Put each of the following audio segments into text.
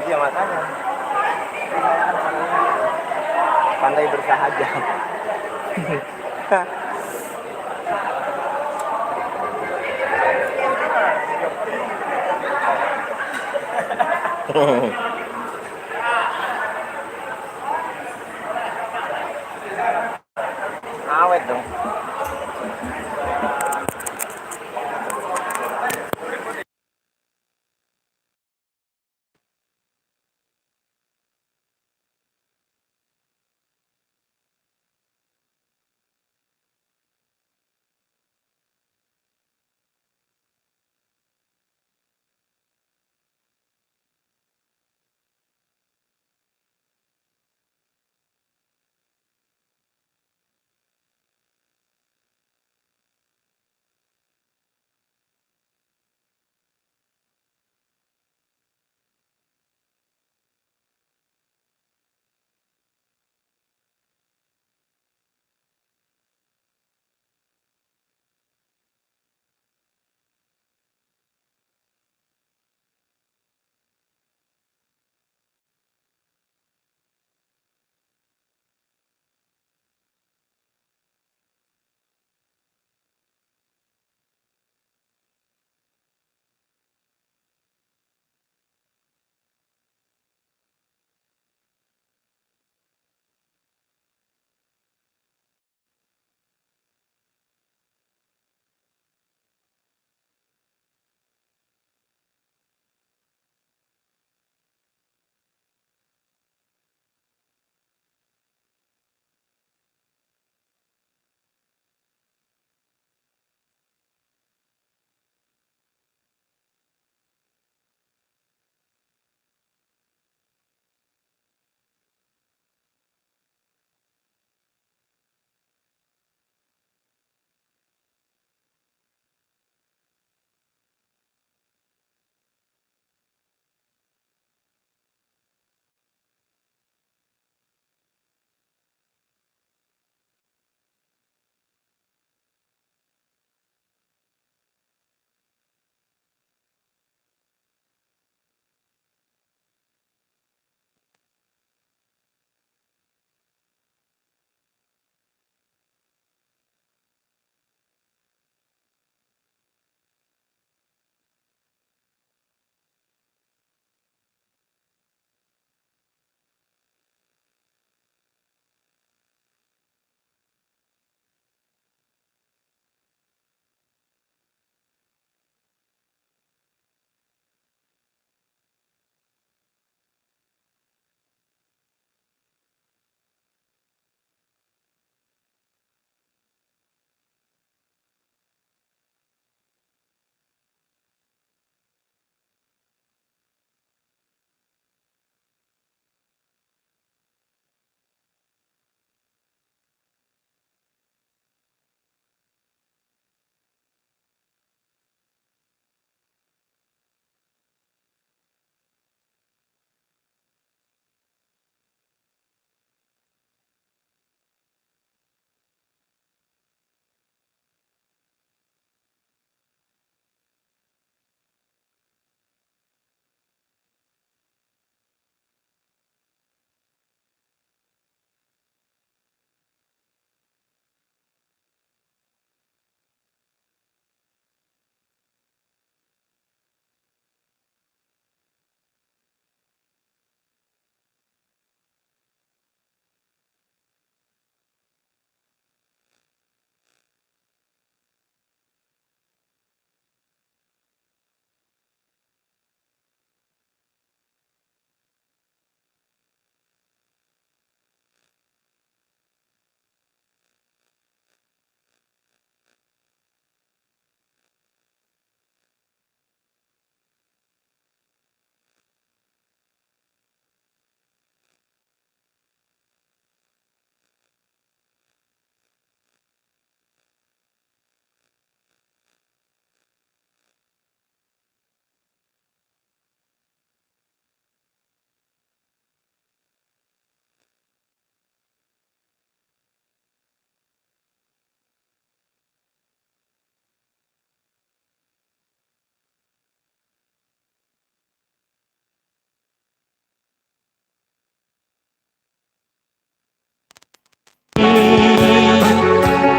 Iya makanya pandai bersahaja. Awet dong.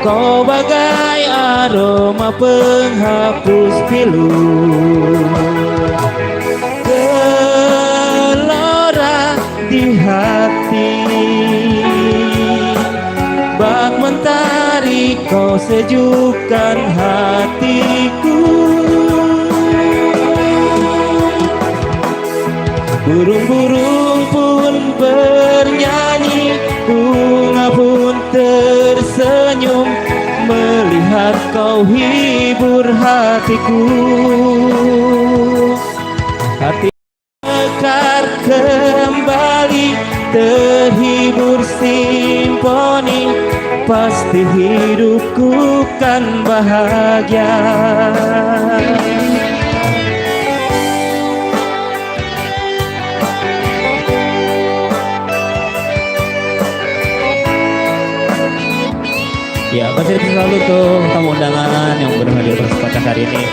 Kau bagai aroma penghapus pilu, gelora di hati. Bak mentari kau sejukkan hatiku. Burung-burung pun bernyanyi, bunga pun tersenyum melihat kau hibur hatiku. Hati mekar kembali, terhibur simfoni, pasti hidupku kan bahagia. Ya, pasti selalu tuh tamu undangan yang berhadir berkesempatan hari ini.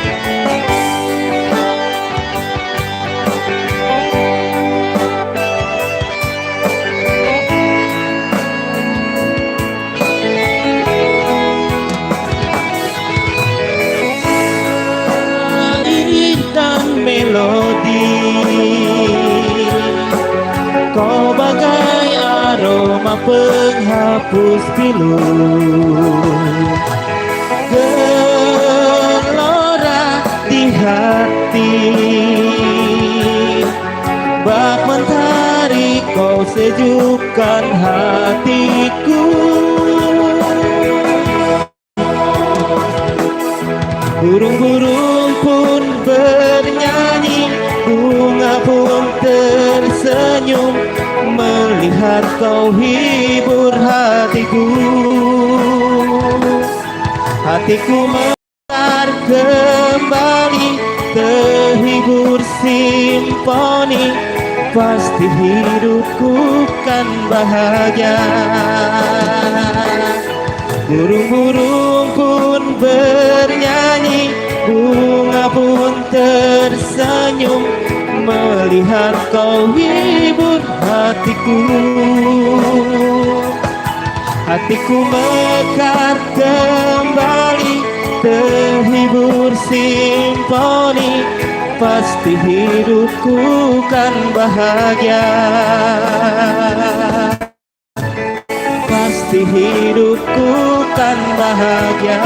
Dan melodi, kau bagai aroma penghapus pilu, gelora di hati. Bak mentari kau sejukkan hatiku. Burung-burung pun bernyanyi, bunga pun tersenyum melihat kau hibur hatiku. Hatiku mekar kembali, terhibur simfoni, pasti hidupku kan bahagia. Burung-burung pun bernyanyi, bunga pun tersenyum melihat kau hibur hatiku. Hatiku mekar kembali, terhibur simfoni, pasti hidupku kan bahagia. Pasti hidupku kan bahagia.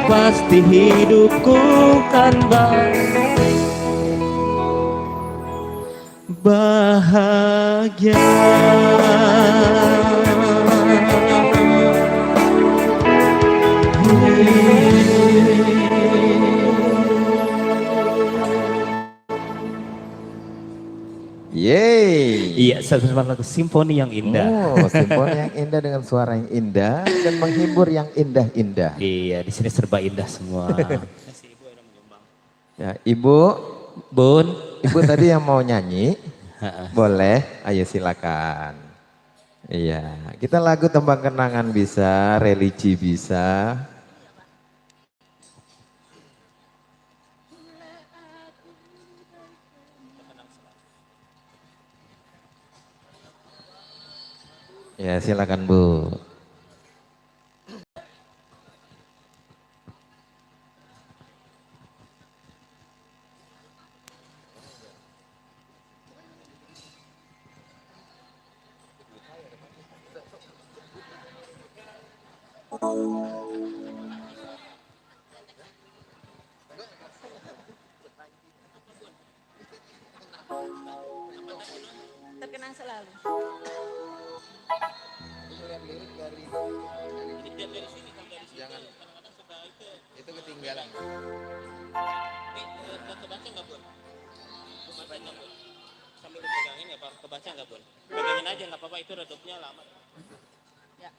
Pasti hidupku kan bahagia. Yeay. Iya, satu lagu simfoni yang indah. Oh, simfoni yang indah dengan suara yang indah dan menghibur yang indah-indah. Iya, di sini serba indah semua. Ya, Ibu, Bun, Ibu tadi yang mau nyanyi, boleh? Ayo silakan. Iya, kita lagu tembang kenangan bisa, religi bisa. Ya, silakan Bu. Terkenang selalu. Jangan, itu ketinggalan. Kebaca nggak Bun? Sambil dipegangin ya Pak, kebaca nggak Bun? Pegangin aja nggak apa-apa, itu redupnya lama. Ya.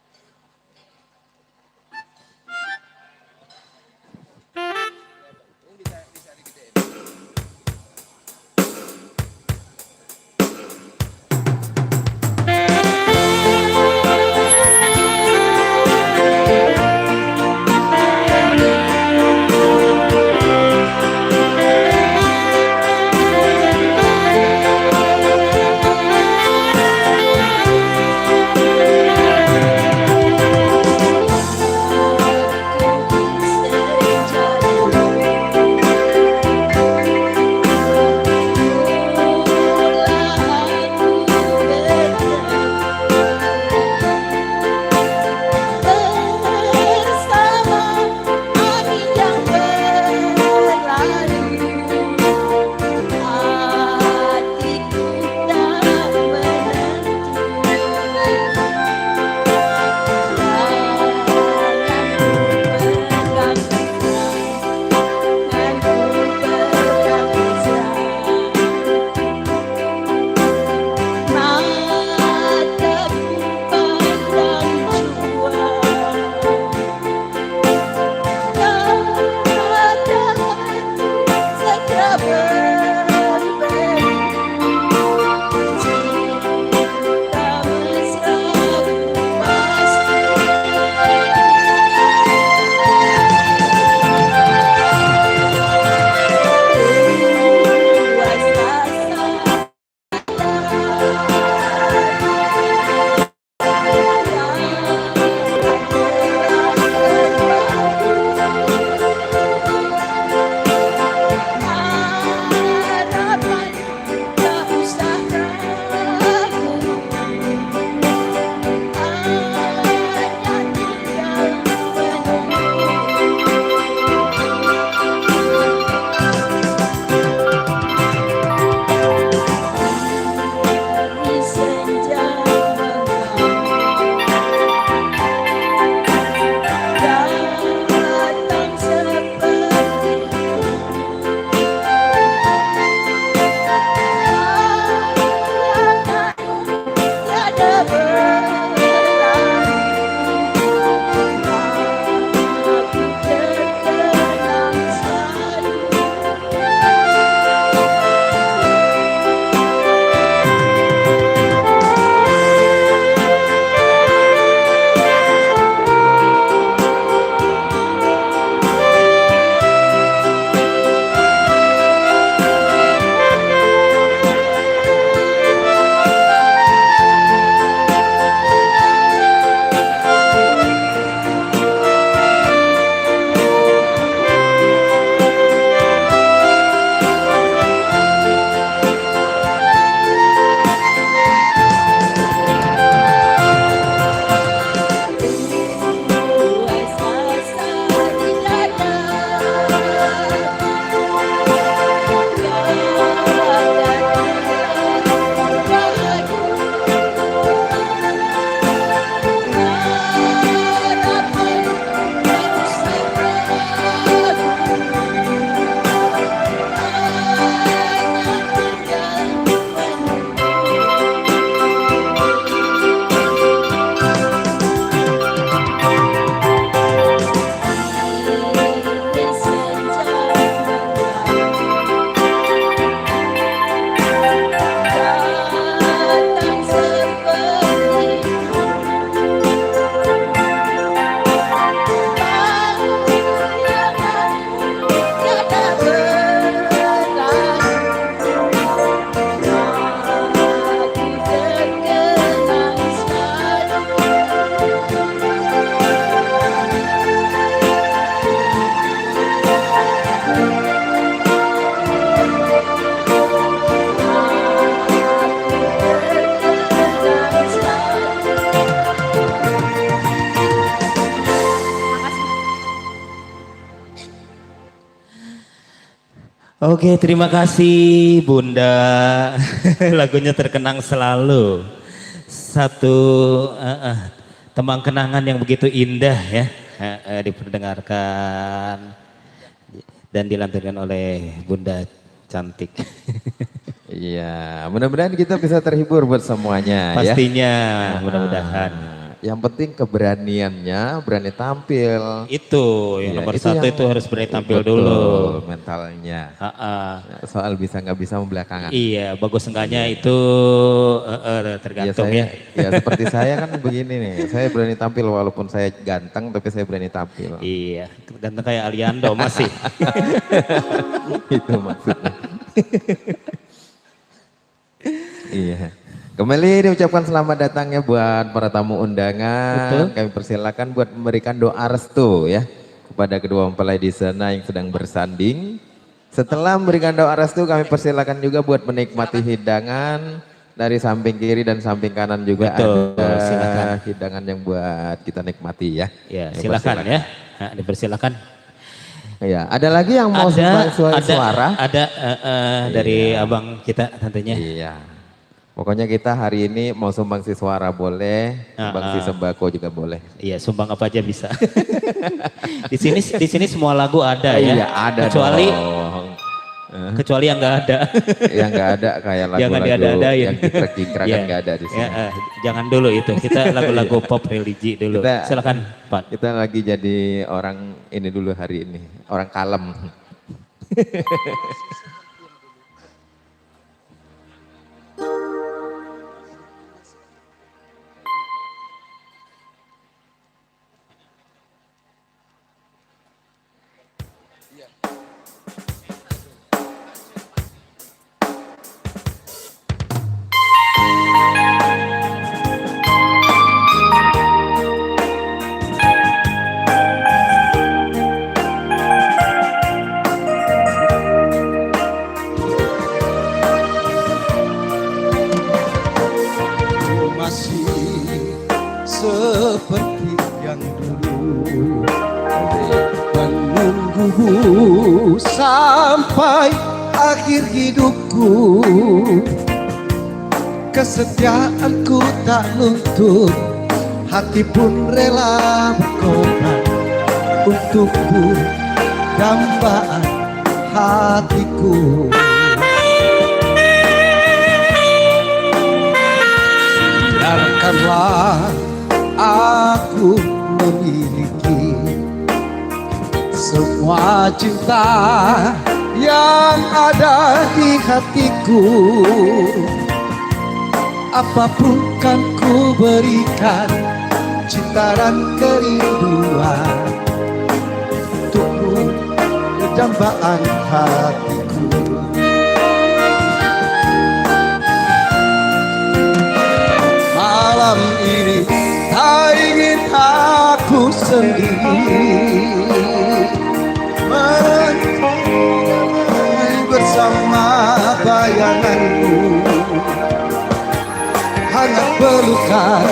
Oke, terima kasih Bunda. Lagunya terkenang selalu. Satu tembang kenangan yang begitu indah ya, diperdengarkan dan dilantunkan oleh Bunda cantik. Iya, mudah-mudahan kita bisa terhibur buat semuanya ya. Pastinya, mudah-mudahan. Yang penting keberaniannya, berani tampil. Itu yang Iya, nomor itu satu, yang- itu harus berani tampil Betul, dulu. mentalnya. Ha-ha. Soal bisa nggak bisa membelakangan. Iya, bagus enggaknya itu Iya, tergantung saya, ya. ya seperti saya kan begini nih, saya berani tampil walaupun saya ganteng tapi saya berani tampil. Iya, tergantung kayak Aliando masih. Itu maksudnya. Iya. Kembali diucapkan selamat datang ya buat para tamu undangan. Betul. Kami persilakan buat memberikan doa restu ya kepada kedua mempelai di sana yang sedang bersanding. Setelah memberikan doa restu, kami persilakan juga buat menikmati hidangan dari samping kiri dan samping kanan juga. Betul, ada silakan. hidangan yang buat kita nikmati ya. Ya, Kami silakan persilakan. ya. Nah, dipersilakan. Ya, ada lagi yang mau sumbang suara? Ada dari abang kita tentunya. Iya. Pokoknya kita hari ini mau sumbangsi suara boleh, sumbangsi sembako juga boleh. Iya, sumbang apa aja bisa. Di sini semua lagu ada ya. Iya, ada Kecuali dong. kecuali yang nggak ada. Yang nggak ada kayak Jangan lagu-lagu diada-adain. yang dikrak-dikrak kan Iya. nggak ada di sini. Ya, jangan dulu itu. Kita lagu-lagu pop religi dulu. Kita- Silakan, Pak. Kita lagi jadi orang ini dulu hari ini, orang kalem. Masih seperti yang dulu menunggu sampai akhir hidupku. Kesetiaanku tak luntur, hati pun rela berkorban untukmu, dambaan hatiku. Biarkanlah aku memiliki semua cinta yang ada di hatiku. Apapun kan ku berikan, cinta dan kerinduan untukmu, dambaan hatiku. Malam ini tak ingin aku sendiri bersama bayanganmu, hangat pelukan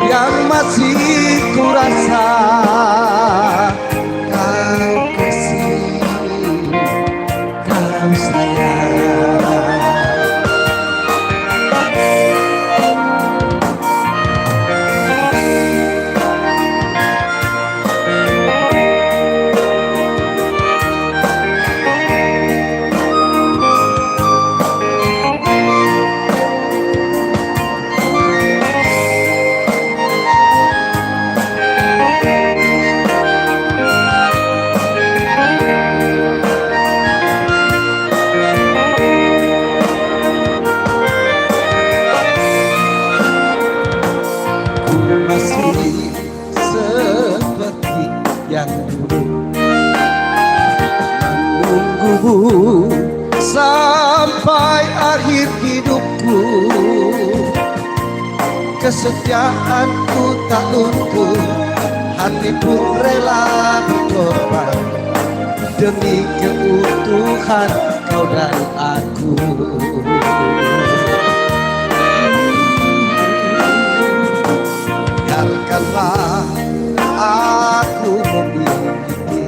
yang masih ku rasa. Kau kasih, kau sayang. Masih seperti yang dulu menunggumu sampai akhir hidupku. Kesetiaanku tak luntur, hati pun rela berkorban demi keutuhan kau dan aku. Biarkanlah aku memiliki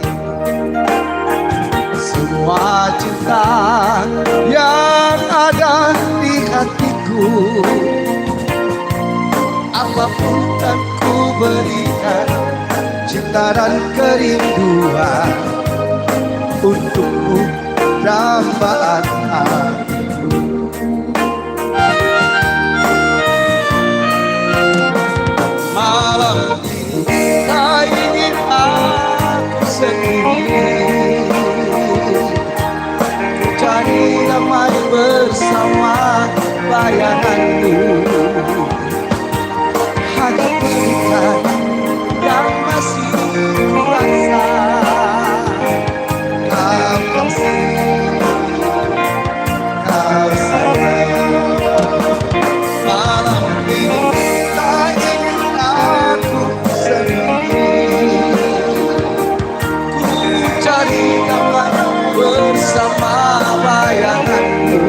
semua cinta cinta dan kerinduan untukmu dambaan hatiku. Malam ini tak ingin aku sendiri, cari damai bersama bayanganmu. Hanya berikan yang masih kurasa, kau kasih, kau sayang. Malam ini tak ingin aku sendiri, ku cari damai bersama bayanganmu.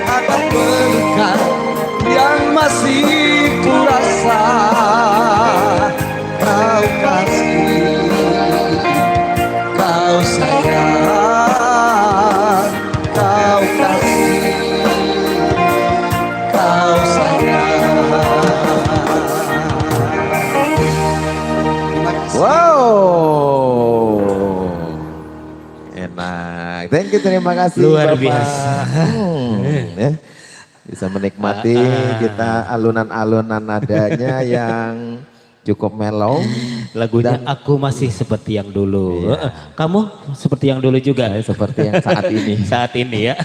Akan berikan yang masih kurasa, kau kasih, kau sayang, kau kasih, kau sayang. Terima kasih. Wow, enak. Thank you, terima kasih Luar Bapak. biasa. Ya. Bisa menikmati kita alunan-alunan nadanya yang cukup mellow. Lagunya Dan- Aku Masih Seperti Yang Dulu. Iya. Kamu seperti yang dulu juga? Seperti yang saat ini. Saat ini ya.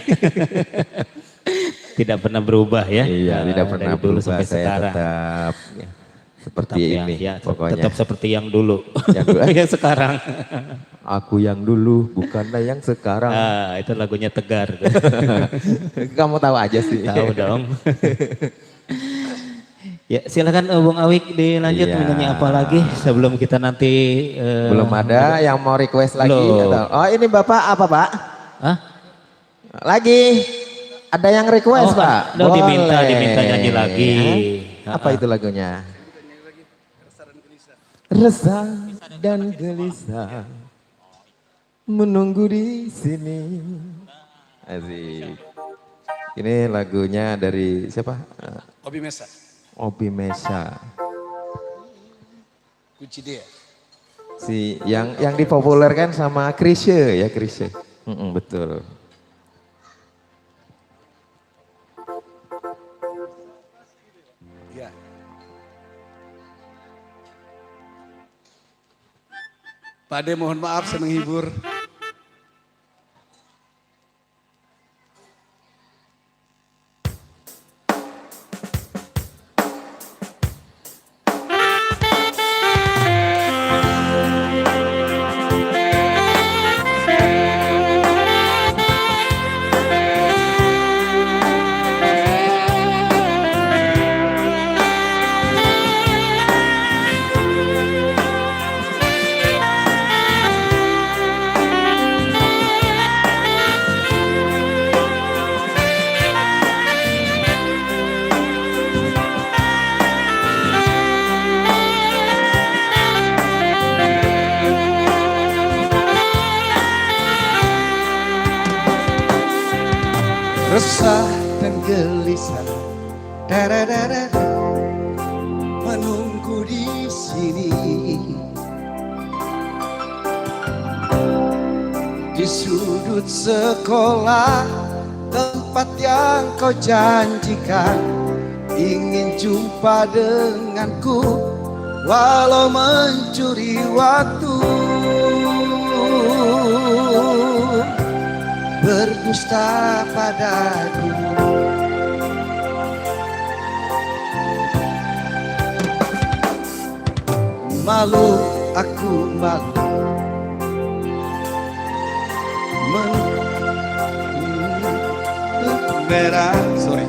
Tidak pernah berubah ya. Iya, tidak pernah Dari dulu berubah. sampai Saya sekarang. tetap ya, seperti Tetap ini ya, pokoknya. tetap seperti yang dulu. Yang dulu. yang sekarang. Aku yang dulu bukanlah yang sekarang. Ah, itu lagunya Tegar. Kamu tahu aja sih. Tahu dong. Ya silakan Bung Awik dilanjut Iya. menyanyi apa lagi sebelum kita nanti Belum ada yang mau request lagi. Belum. Atau- Oh ini Bapak apa Pak? Hah? Lagi ada yang request Oh, Pak? no, diminta Boleh. nyanyi lagi. Apa itu lagunya? Resah dan gelisah menunggu di sini. Asik. Ini lagunya dari siapa? Obi Mesa, Obi Mesa. kunci dia. Si yang dipopulerkan sama Chrisye ya Chrisye. Betul. Ya. Pak De mohon maaf saya menghibur. Resah dan gelisah, dadadadada, menunggu di sini. Di sudut sekolah, tempat yang kau janjikan, ingin jumpa denganku, walau mencuri waktu. Berdusta padaku, malu aku malu, merah sorry,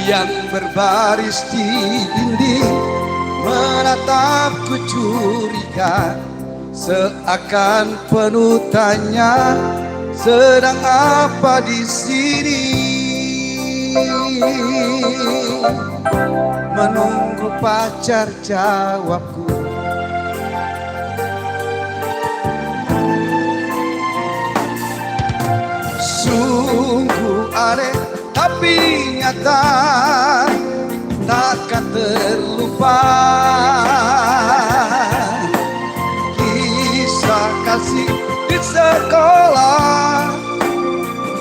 yang berbaris di dinding menatapku curiga. Seakan penuh tanya, sedang apa di sini? Menunggu pacar jawabku. Sungguh aneh tapi nyata, takkan terlupa. Kisah kasih di sekolah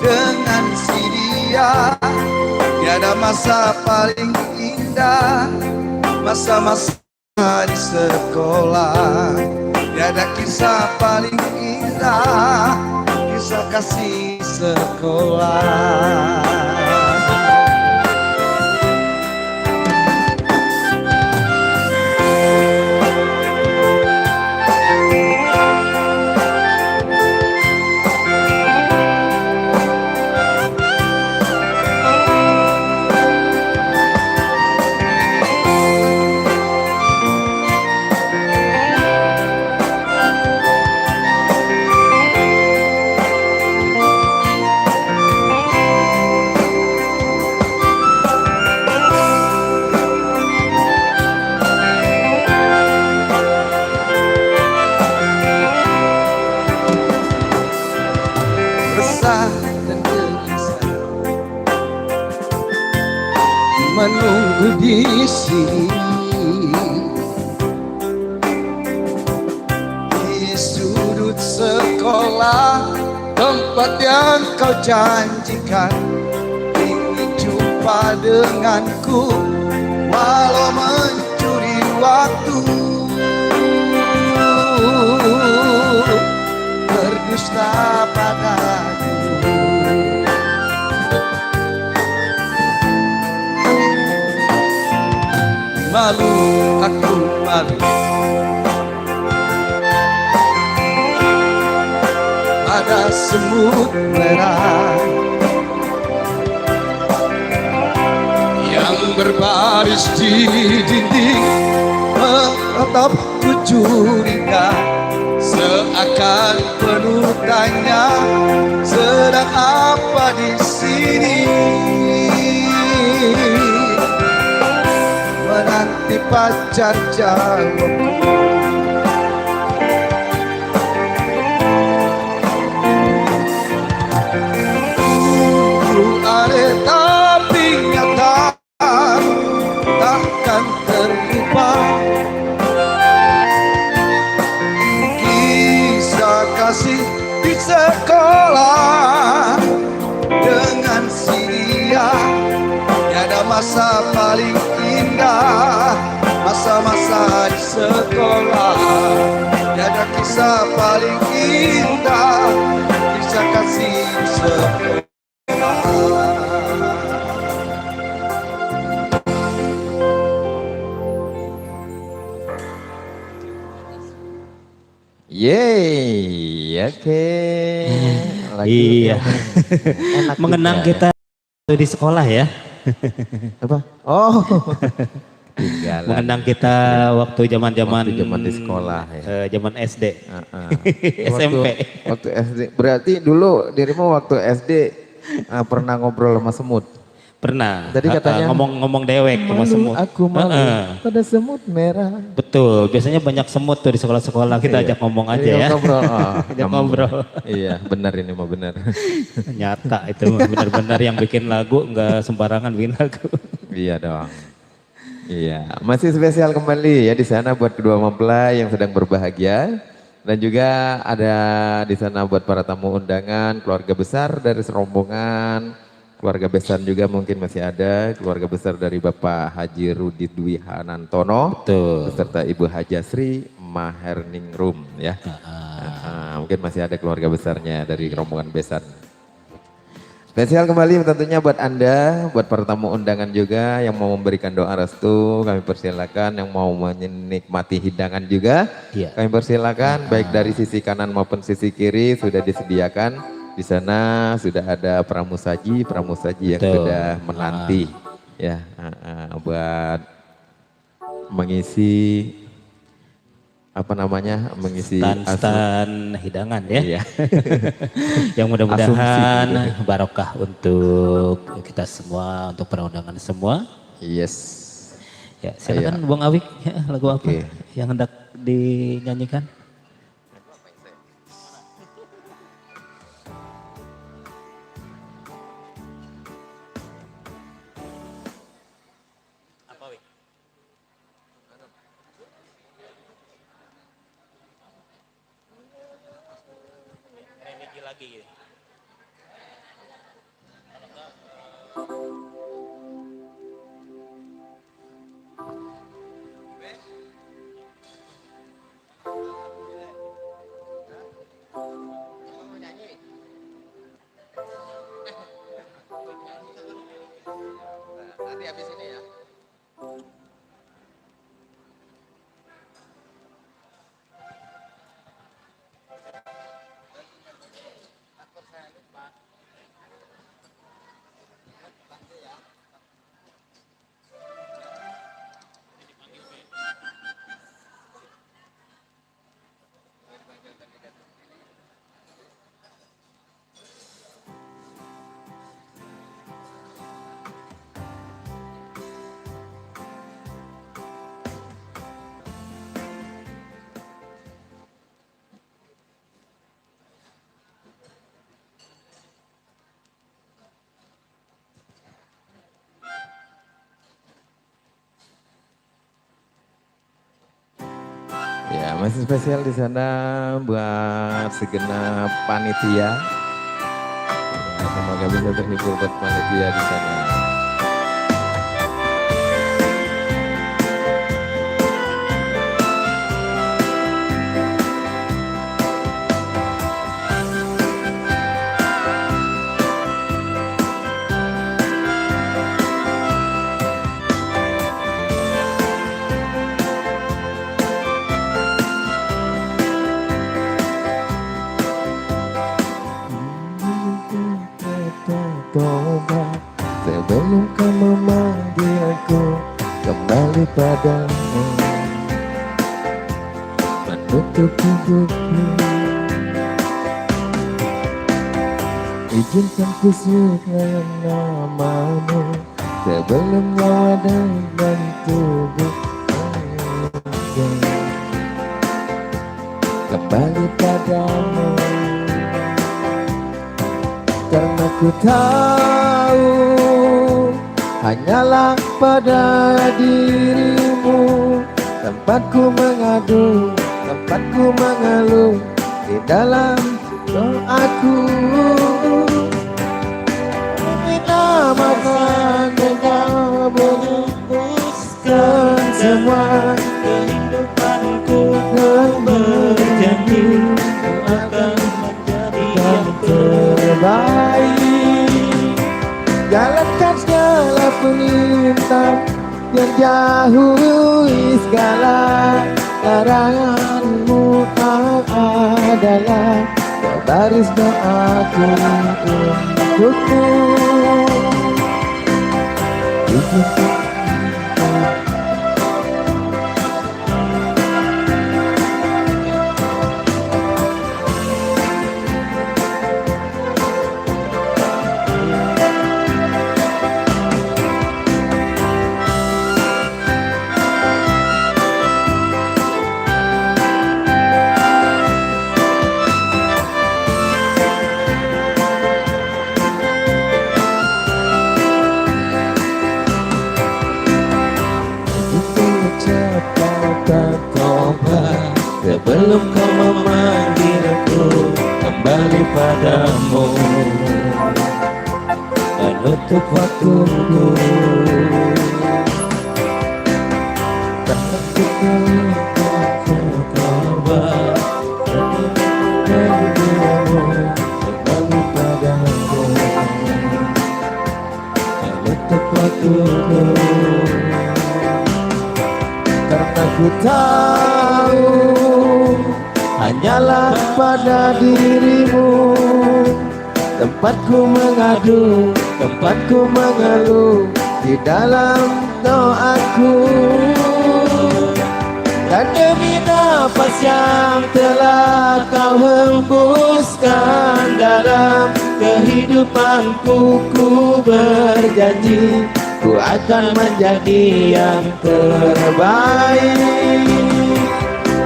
dengan si dia, tiada masa paling indah, masa-masa di sekolah. Tiada kisah paling indah, kisah kasih sekolah. Resah dan gelisah menunggu di sini, di sudut sekolah tempat yang kau janjikan. Ingin jumpa denganku walau mencuri waktu, berdusta padaku. Malu, aku malu pada semut merah yang berbaris di dinding, menatapku curiga, seakan penuh tanya, sedang apa di sini? Menanti pacar jawabku. Tunggu ada tapi nyata, takkan terlupa. Kisah kasih di sekolah dengan si dia, tiada masa paling indah, masa-masa di sekolah. Tiada kisah paling indah, kisah kasih di sekolah. Yeay, oke. Iya. Enak Mengenang juga. kita di sekolah ya. Apa? Oh. Tinggalan. Mengenang kita waktu zaman-zaman Waktu zaman di sekolah ya. Zaman SD. Waktu, SMP. waktu SD. Berarti dulu dirimu waktu SD pernah ngobrol sama semut. Pernah. Tadi katanya ngomong dewek sama malu, semut. aku malu pada semut merah. Betul. Biasanya banyak semut tuh di sekolah-sekolah. Kita ajak ngomong aja Iya, ya. Ngobrol. Oh, Ajak ngobrol. Iya, benar ini mah benar. Nyata itu benar-benar yang bikin lagu nggak sembarangan bikin lagu. Iya dong. Iya, masih spesial kembali ya di sana buat kedua mempelai yang sedang berbahagia. Dan juga ada di sana buat para tamu undangan, keluarga besar dari serombongan, keluarga besar juga mungkin masih ada, keluarga besar dari Bapak Haji Rudi Dwi Hanantono, Betul. beserta Ibu Hajasri Maherningrum ya. Mungkin masih ada keluarga besarnya dari rombongan besan. Spesial kembali tentunya buat Anda, buat para tamu undangan juga yang mau memberikan doa restu, kami persilakan, yang mau menikmati hidangan juga, Iya. kami persilakan, baik dari sisi kanan maupun sisi kiri sudah disediakan. Di sana sudah ada pramusaji yang Betul. sudah menanti ya buat mengisi apa namanya mengisi Stan hidangan ya. Iya. Yang mudah-mudahan Asumsi. barokah untuk kita semua, untuk para undangan semua. Yes. Ya, silakan Bung Awik, ya, lagu apa Oke. yang hendak dinyanyikan? lagi gitu. Nanti habis ini ya. Ya, masih spesial di sana buat segenap panitia. Ya, semoga bisa terhibur buat panitia di sana. Tobat sebelum kau memanggilku kembali padamu, menutup hidupku. Izinkan ku sebut namamu sebelum nyawa dan tubuh kembali padamu. Karena ku tahu hanyalah pada dirimu tempatku mengadu, tempatku mengeluh di dalam doaku. Minta maafkan engkau memutuskan semua kehidupanku dan berjanji ku akan menjadi yang terbaik. Jalankan segala perintah dan jauhi segala laranganmu adalah baris doaku untukmu. Sebelum kau memanggilku kembali padamu, menutup waktuku. Kembali padamu, menutup waktuku. Karena ku tahu hanyalah pada dirimu tempatku mengadu, tempatku mengeluh di dalam doaku. Dan demi nafas yang telah kau hembuskan dalam kehidupanku, ku berjanji ku akan menjadi yang terbaik.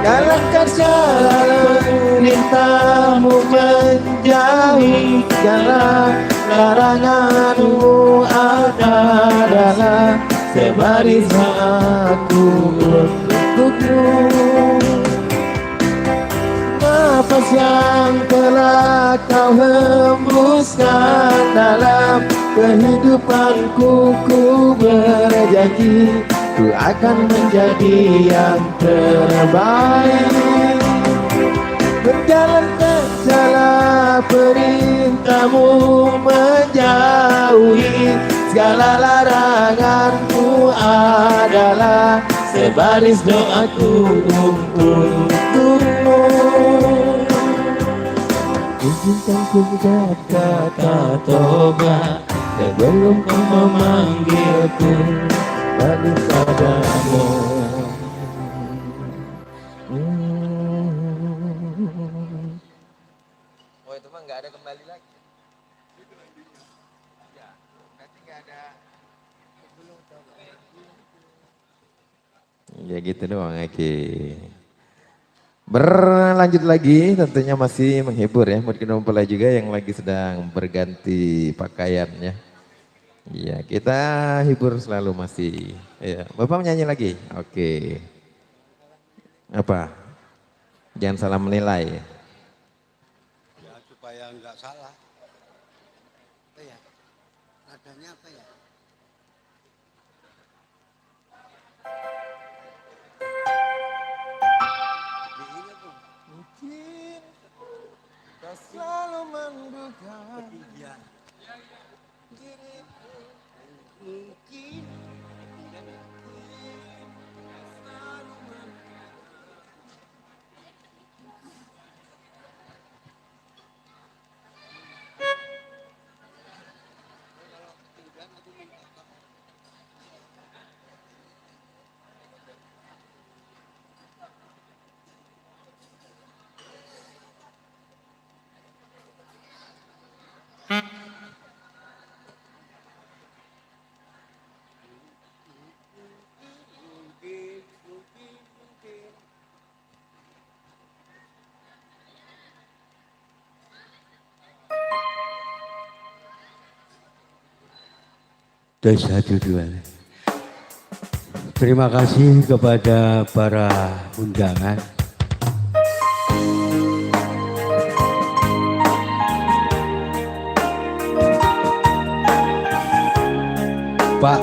Jalankan segala perintahmu, menjauhi segala laranganmu adalah sebaris aku untukmu. Nafas yang telah kau hembuskan dalam kehidupanku. Ku berjanji ku akan menjadi yang terbaik, menjalankan segala perintahmu, menjauhi segala laranganmu adalah sebaris doaku untukmu. Izinkan ku berkata tobat sebelum kau memanggilku balik padamu. Oh itu mah nggak ada kembali lagi. Ya, berarti nggak ada. Ya gitu doang Eki. Berlanjut lagi tentunya masih menghibur ya, mungkin mempelai juga yang lagi sedang berganti pakaiannya. Iya kita hibur selalu masih. Ya, Bapak menyanyi lagi? Oke. Apa? Jangan salah menilai. Ya supaya nggak salah. Apa ya? Nadanya apa ya? Mungkin kau selalu menduga Ketinggian. diriku. Mungkin. Tes 1, 2. Terima kasih kepada para undangan. Pak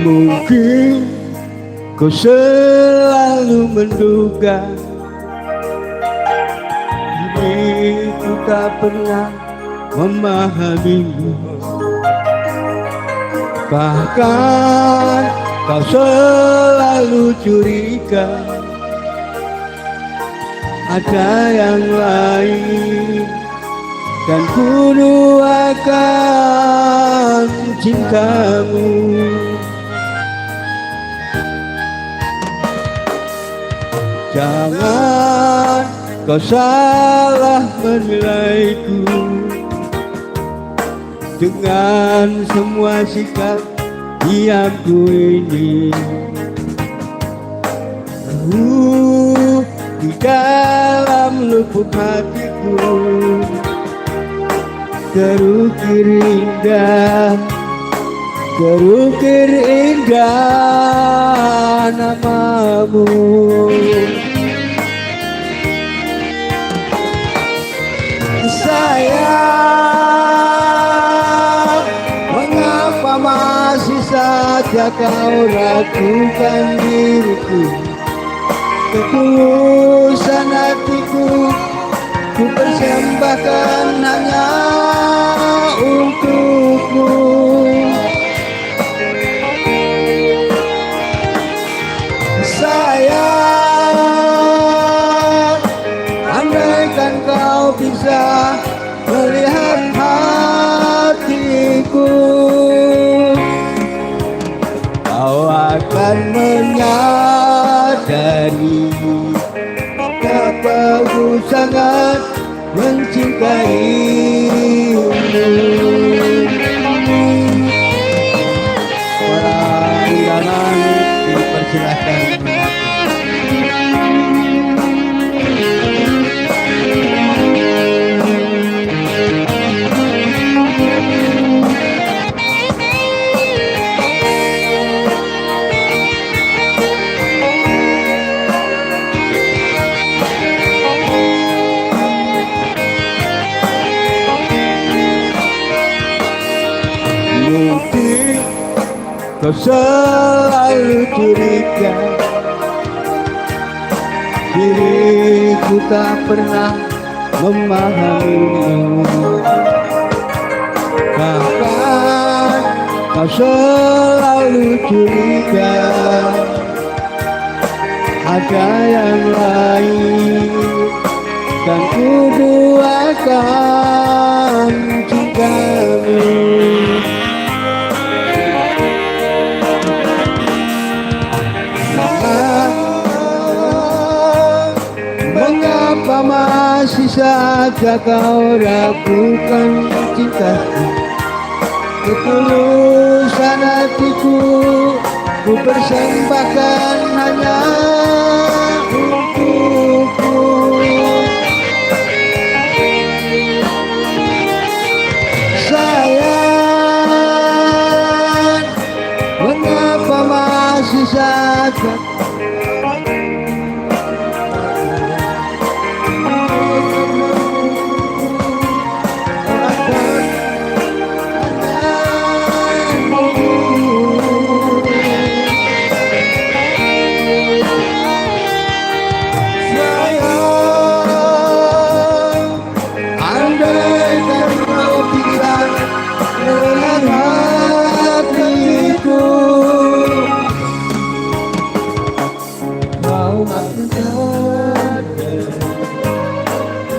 Mungkin kau selalu menduga diriku tak pernah memahamimu. Bahkan kau selalu curiga ada yang lain, dan ku duakan cintamu. Jangan kau salah menilaiku dengan semua sikap diamku ini. Di dalam lubuk hatiku terukir indah namamu. Sayang, mengapa masih saja kau ragukan diriku? Ketulusan hatiku ku persembahkan hanya untukmu. Sayang, andaikan kau bisa melihat hatiku, kau akan menyadari betapa ku sangat mencintaimu. Para undangan dipersilahkan. kau selalu curiga. Diriku tak pernah memahamimu. Bahkan kau selalu curiga ada yang lain, dan ku duakan cintamu. Mengapa masih saja kau ragukan cintaku? Ketulusan hatiku ku persembahkan hanya untukku. Sayang, mengapa masih saja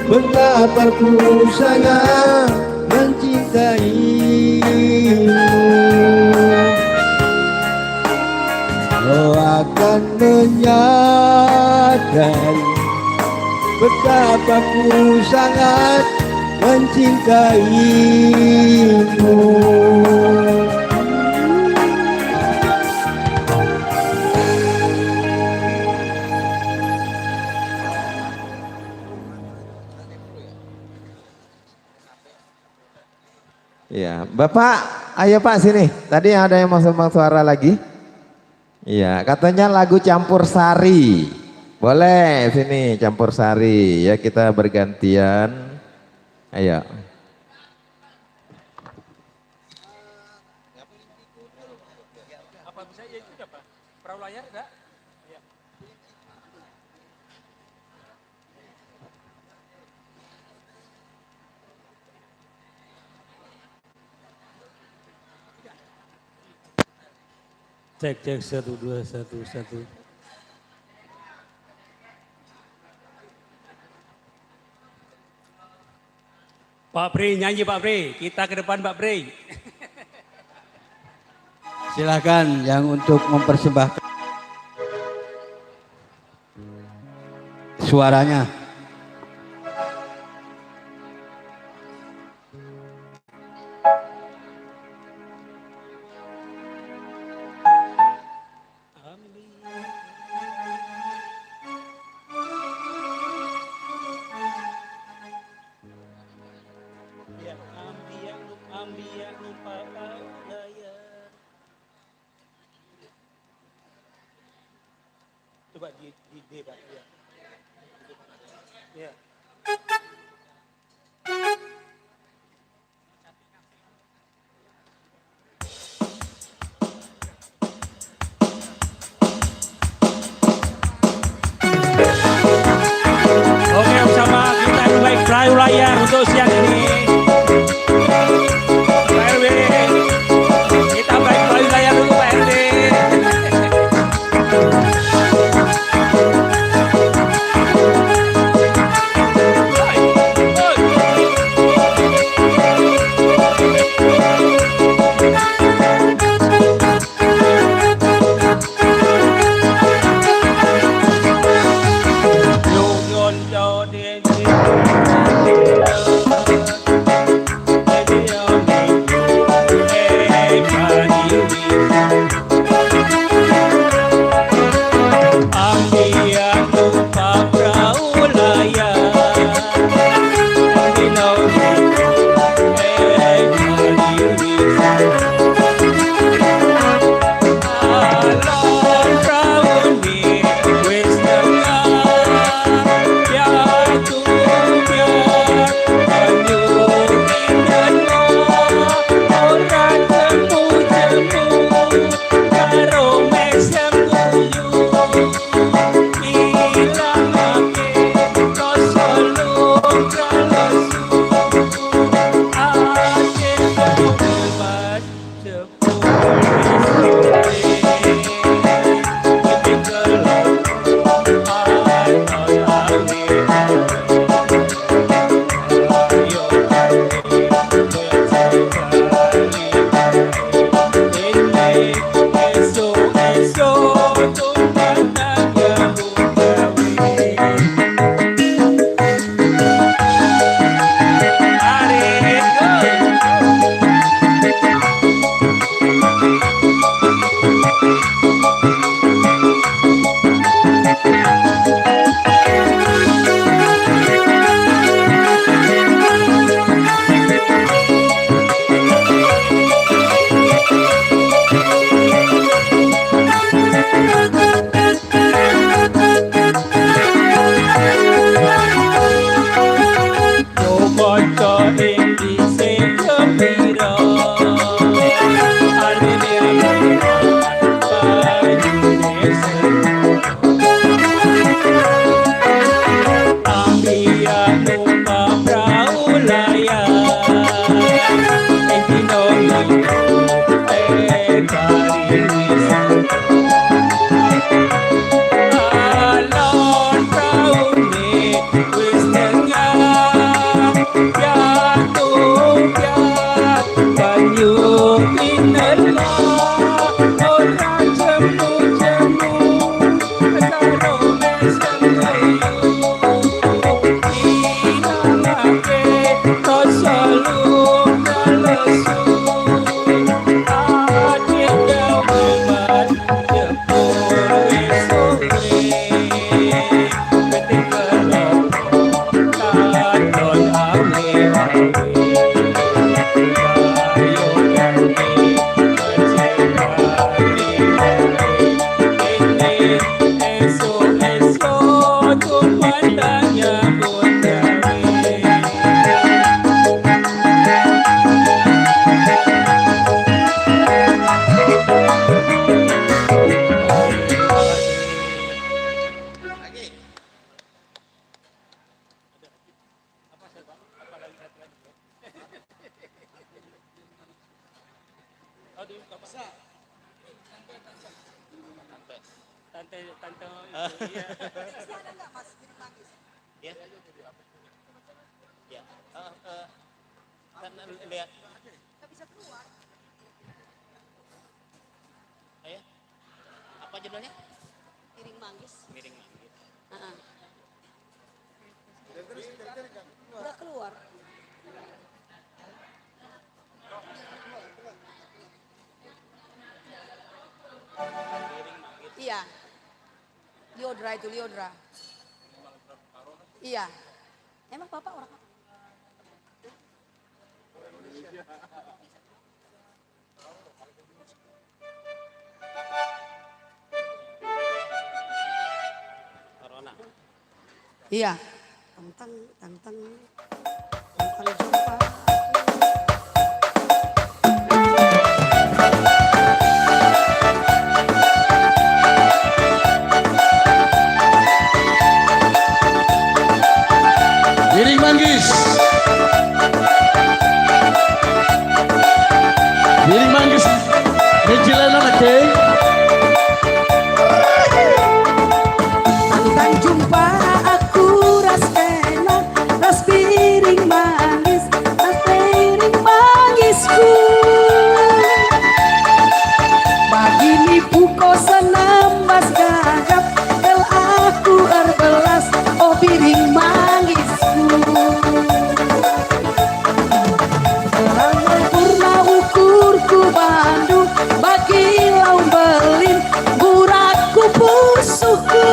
betapa ku sangat mencintaimu. Kau akan menyadari betapa ku sangat mencintaimu. Ya, Bapak, ayo Pak sini. Tadi ada yang mau sumbang suara lagi. Iya, katanya lagu campur sari. Boleh sini campur sari ya, kita bergantian. Ayo. Apa bisa ya itu apa? Perahu layar enggak? Iya. Cek 1 2 1 1. Pak Pri nyanyi Pak Pri, kita ke depan Pak Pri. Silakan yang untuk mempersembahkan suaranya. Coba di D Pak. Ya. Ya. Oke, bersama kita mulai perahu layar untuk siang ini. Pak RW, kita baik perahu layar dulu Pak RW. wis tengah jatuh banyu minela ora jemu-jemu karo mesem inalake rasa luka lesu adik gaweman jepur wis sore ketika katon awe-awe ayo ganti ini esok-esok kumandangnya bundawi Lagi. Aduh, nggak bisa. Tante, tante, iya. Ya. Ya. Kan lihat. Nggak bisa keluar. Ayo. Apa judulnya? Piring manggis. Miring manggis. Heeh. Udah keluar. Iya. Liodra itu Liodra. Iya. Emang Bapak orang apa? Corona. Iya. Tantang, tantang, tantang jumpa. Piring manggis. Piring manggis. Nicilan anak Tantang jumpa aku ras enak, ras piring mangisku. Bagi nipu ko senambas gagap, tel aku erbelas, oh piring mangisku. Purna ukurku Bandung, bagi laun belin, buratku pusuhku.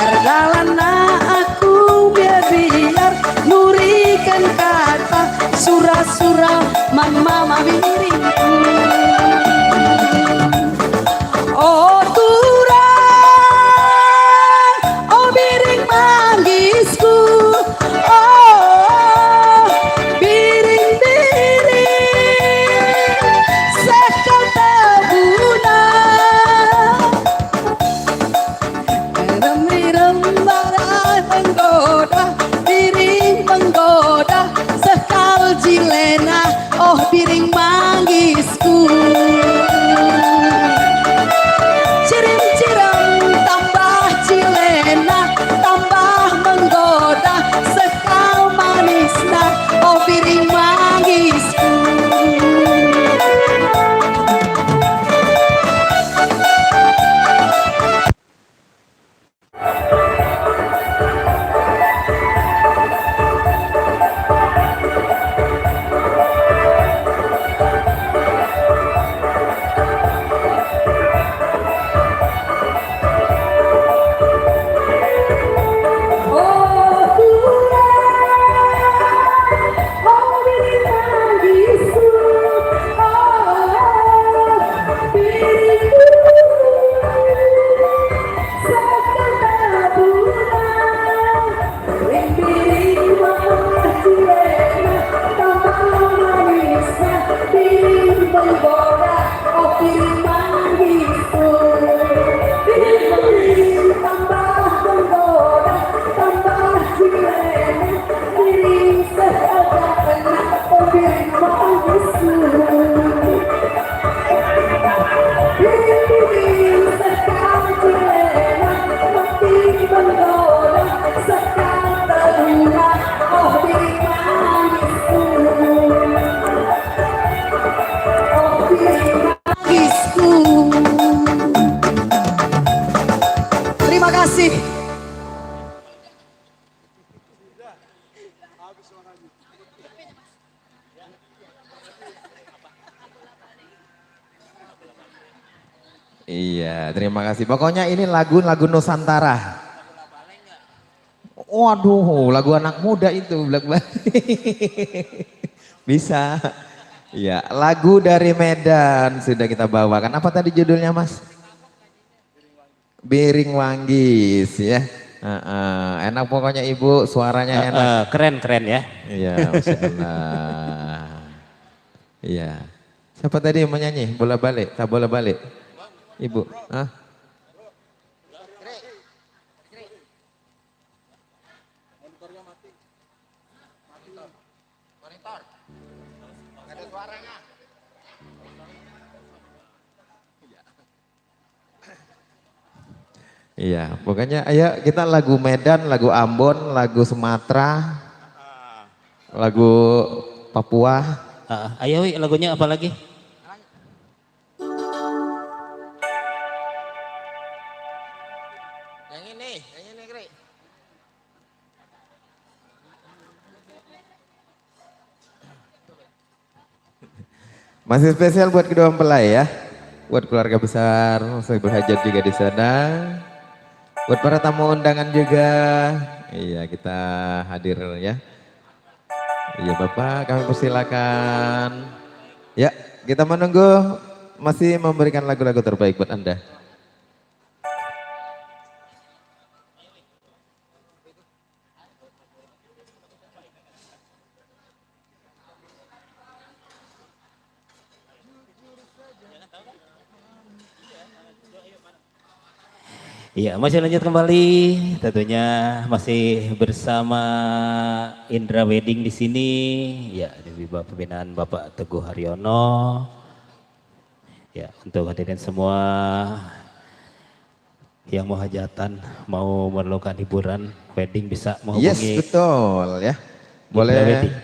Ergalana aku biar nurikan kata surah-surah mama miringku. Oh turang, oh piring mangisku. Oh piring-piring sekal tabuna. Irem-irem barang menggoda, piring menggoda sekal jilena. Oh piring manggis Iya, terima kasih. Pokoknya ini lagu Nusantara. Waduh, lagu anak muda itu. Bisa. Iya, lagu dari Medan sudah kita bawakan. Apa tadi judulnya, Mas? Biring Wanggis ya. Enak pokoknya Ibu, suaranya enak. Keren ya. Iya, Masya Allah. Iya. Siapa tadi yang menyanyi? Bola balik, tak bola balik. Ibu, ah? Iya, pokoknya ayo kita lagu Medan, lagu Ambon, lagu Sumatera, lagu Papua. Ayo lagunya apa lagi? Yang ini Kri. Masih spesial buat kedua mempelai ya, buat keluarga besar, saya berhajat juga di sana, buat para tamu undangan juga. Iya kita hadir ya. Iya Bapak, kami persilakan. Ya, kita menunggu masih memberikan lagu-lagu terbaik buat Anda. Iya, masih lanjut kembali. Tentunya masih bersama Indra Wedding di sini. Ya, di bawah pembinaan Bapak Teguh Haryono. Ya, untuk hadirin semua yang mau hajatan, mau memerlukan hiburan wedding bisa menghubungi. Yes, betul ya. Boleh Indra Wedding.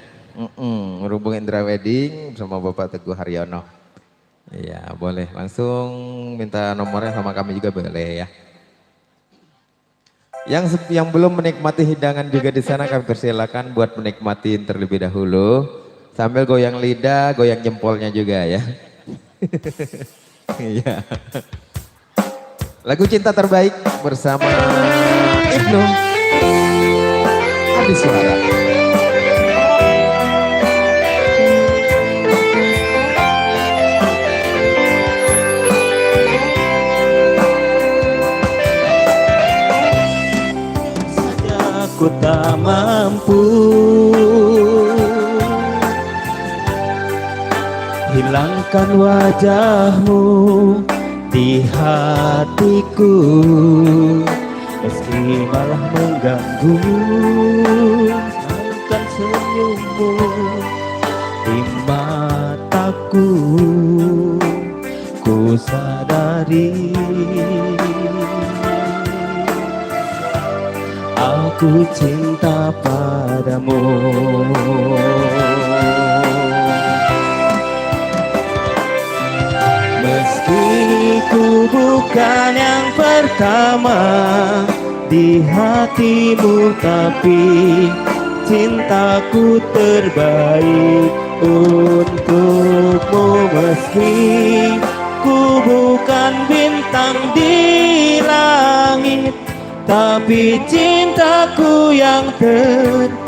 Menghubungi Indra Wedding bersama Bapak Teguh Haryono. Iya, boleh langsung minta nomornya sama kami juga boleh ya. Yang belum menikmati hidangan juga di sana kami persilakan buat menikmati terlebih dahulu sambil goyang lidah, goyang jempolnya juga ya. Iya. Lagu cinta terbaik bersama Ibnu Adi Suara. Aku tak mampu hilangkan wajahmu di hatiku, meski malah mengganggu hilangkan senyummu di mataku. Ku sadari aku cinta padamu. Meski ku bukan yang pertama di hatimu, tapi cintaku terbaik untukmu. Meski ku bukan bintang di langit, tapi cintaku yang terbaik.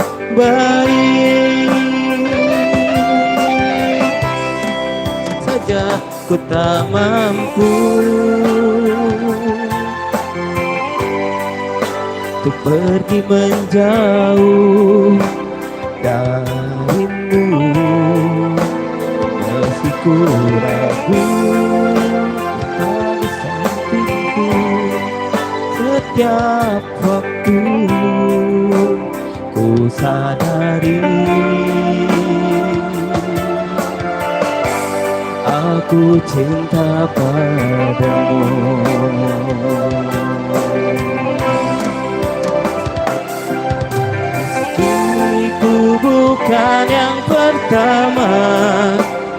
Saja ku tak mampu untuk pergi menjauh darimu, meski ku ragu di sampingku setiap waktu. Ku sadari aku cinta padamu. Meski ku bukan yang pertama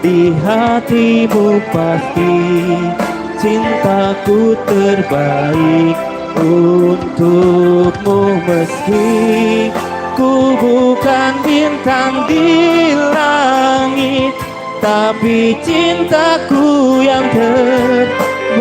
di hatimu, pasti cintaku terbaik untukmu. Meski ku bukan bintang di langit, tapi cintaku yang terbaik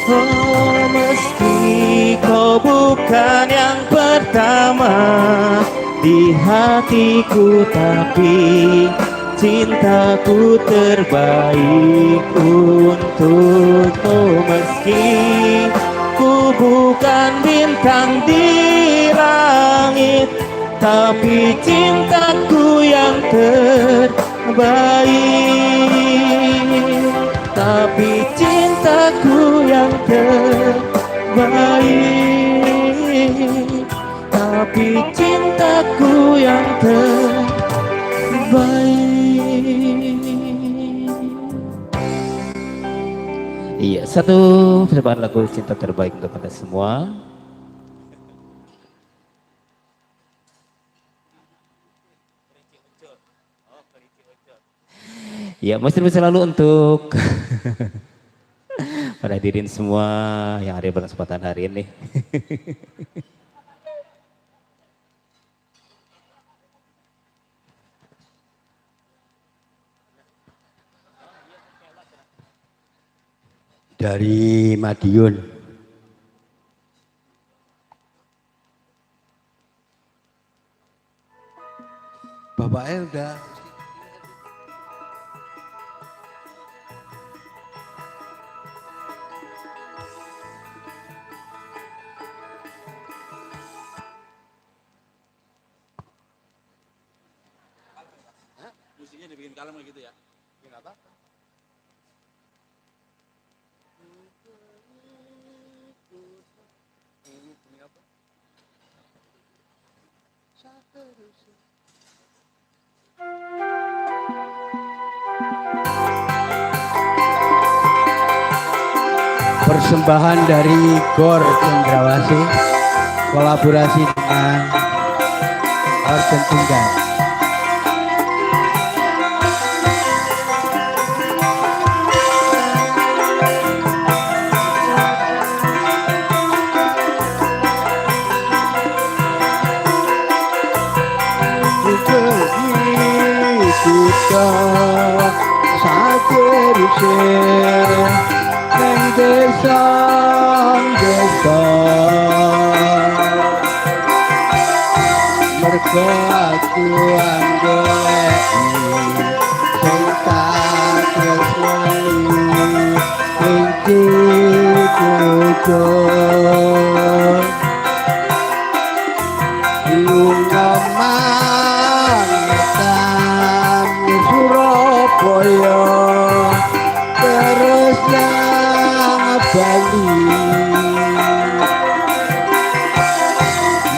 Oh, meski kau bukan yang pertama di hatiku, tapi cintaku terbaik untukmu. Meski ku bukan bintang di langit, tapi cintaku yang terbaik. Tapi cintaku yang terbaik. Tapi cintaku yang terbaik. Iya, satu persembahan lagu cinta terbaik untuk kita semua. Ya, masih selalu untuk para hadirin semua yang hadir pada kesempatan hari ini. Dari Madiun. Bapaknya udah Musiknya dibikin kalem gitu ya? Kenapa? Ini apa? Persembahan dari Gor Cendrawasih kolaborasi dengan Organ Tunggal. Kita saterusé neng desa mergo aku anggoleki sing tak tresnani ing kucur lunga mangetan Surabaya terus nang Bali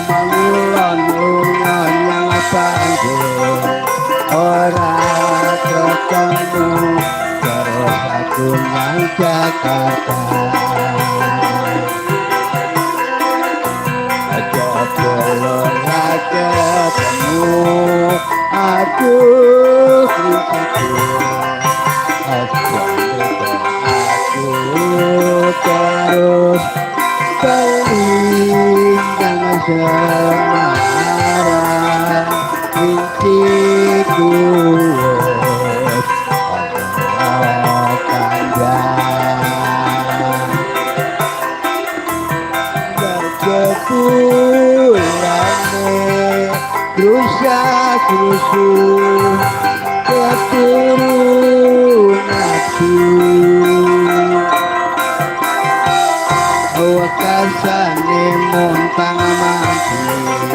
mangulon lunga nang Bandung ora ketemu terus aku nang Jakarta aja belum ketemu aduh kritikku aja aku terus pelintang Semarang kritikku Berjebulane rusak-rusuh keturunanku wakasane montang manggil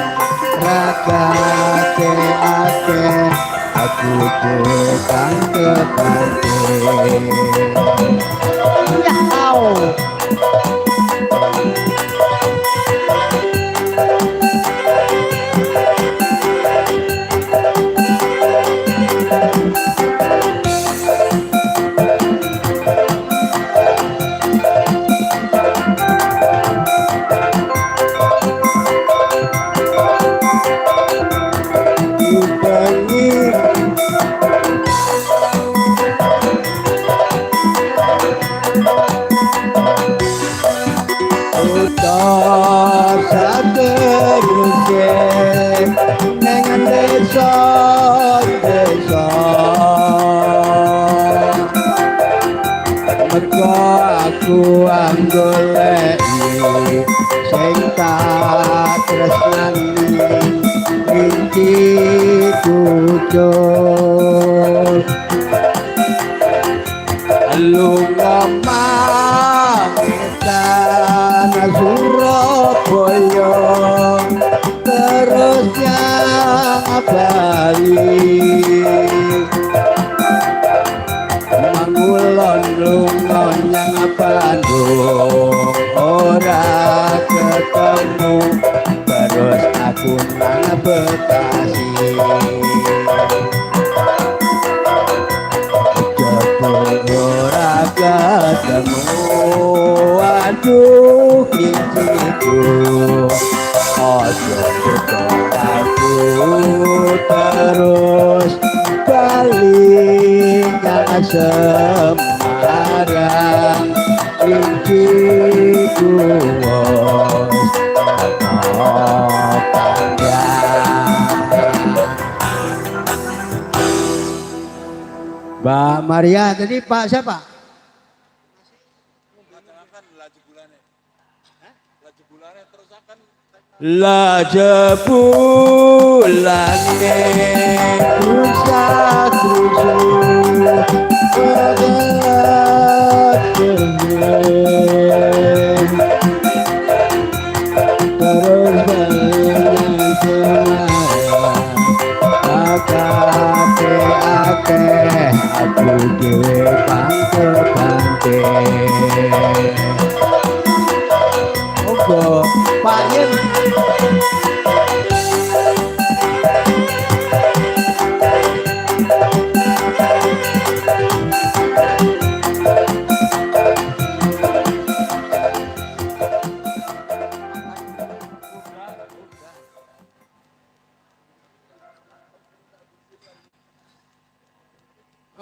ragate ake aku tukang kebanting Yau kucur lunga mangetan Surabaya terus yang balik mangulon lunga yang Bandung ora ketemu terus aku nang Bekasi jebul ora ketemu aduh kinciku ojo aku terus balik nang Semarang kinciku Mbak Maria tadi Pak siapa? Kan laju bulannya. Laju bulannya terus akan Laju bulannya rusak aku dewe pante Ogo Pak Yen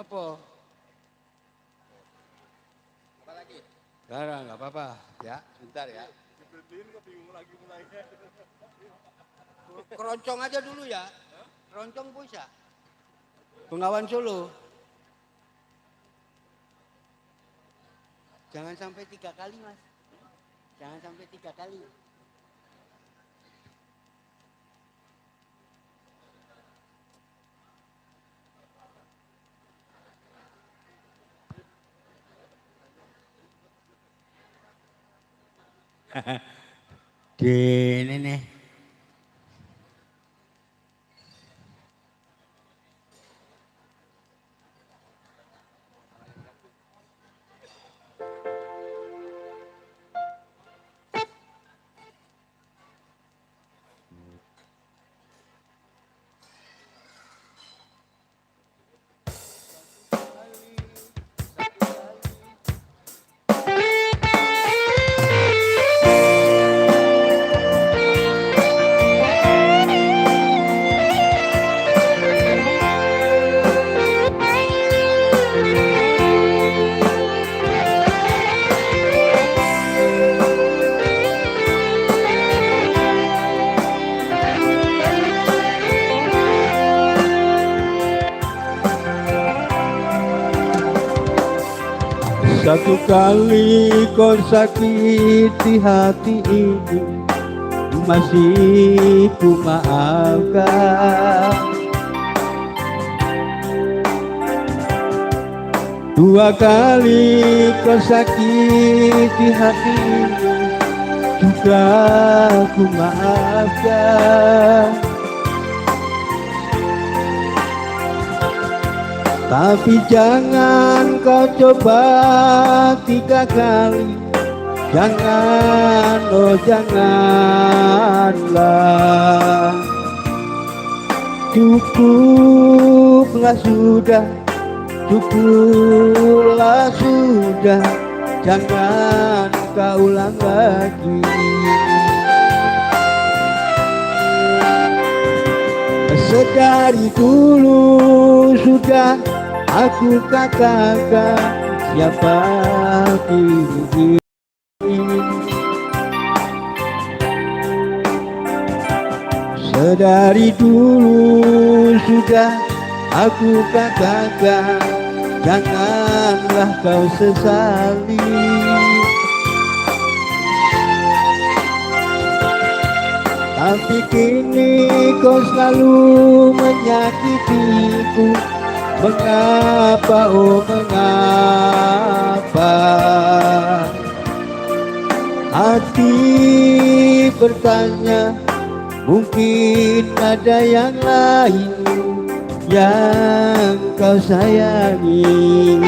apa? Apa lagi? Sekarang nggak apa-apa ya, sebentar ya. Keroncong aja dulu ya, keroncong bisa. Bengawan Solo. Jangan sampai 3 kali mas, jangan sampai 3 kali. Gini nih. Satu kali kau sakiti hati ini masih ku maafkan. 2 kali kau sakiti hati ini juga ku maafkan. Tapi jangan kau coba 3 kali. Jangan, oh janganlah. Cukuplah sudah, cukuplah sudah. Jangan kau ulang lagi. Sedari dulu sudah aku katakan siapa diri ini. Sedari dulu sudah aku katakan janganlah kau sesali. Tapi kini kau selalu menyakitiku? Mengapa, oh mengapa? Hati bertanya, mungkin ada yang lain yang kau sayangi.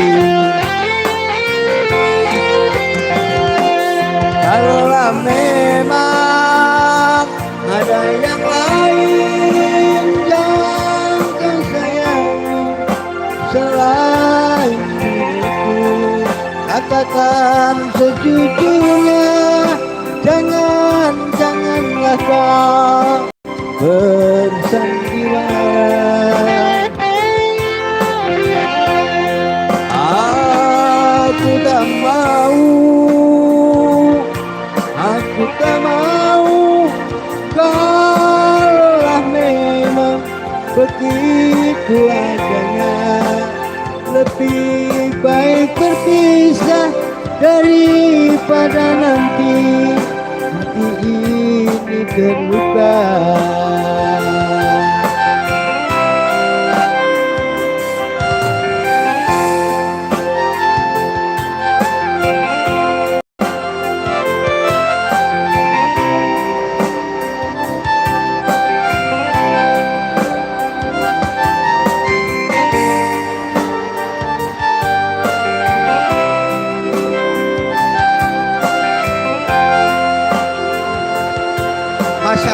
Kalaulah memang ada yang lain yang kau sayangi selain diriku, katakan sejujurnya, janganlah kau bersandiwara. Aku tak mau kalaulah memang begitu adanya. Lebih baik berpisah daripada nanti hati ini terluka.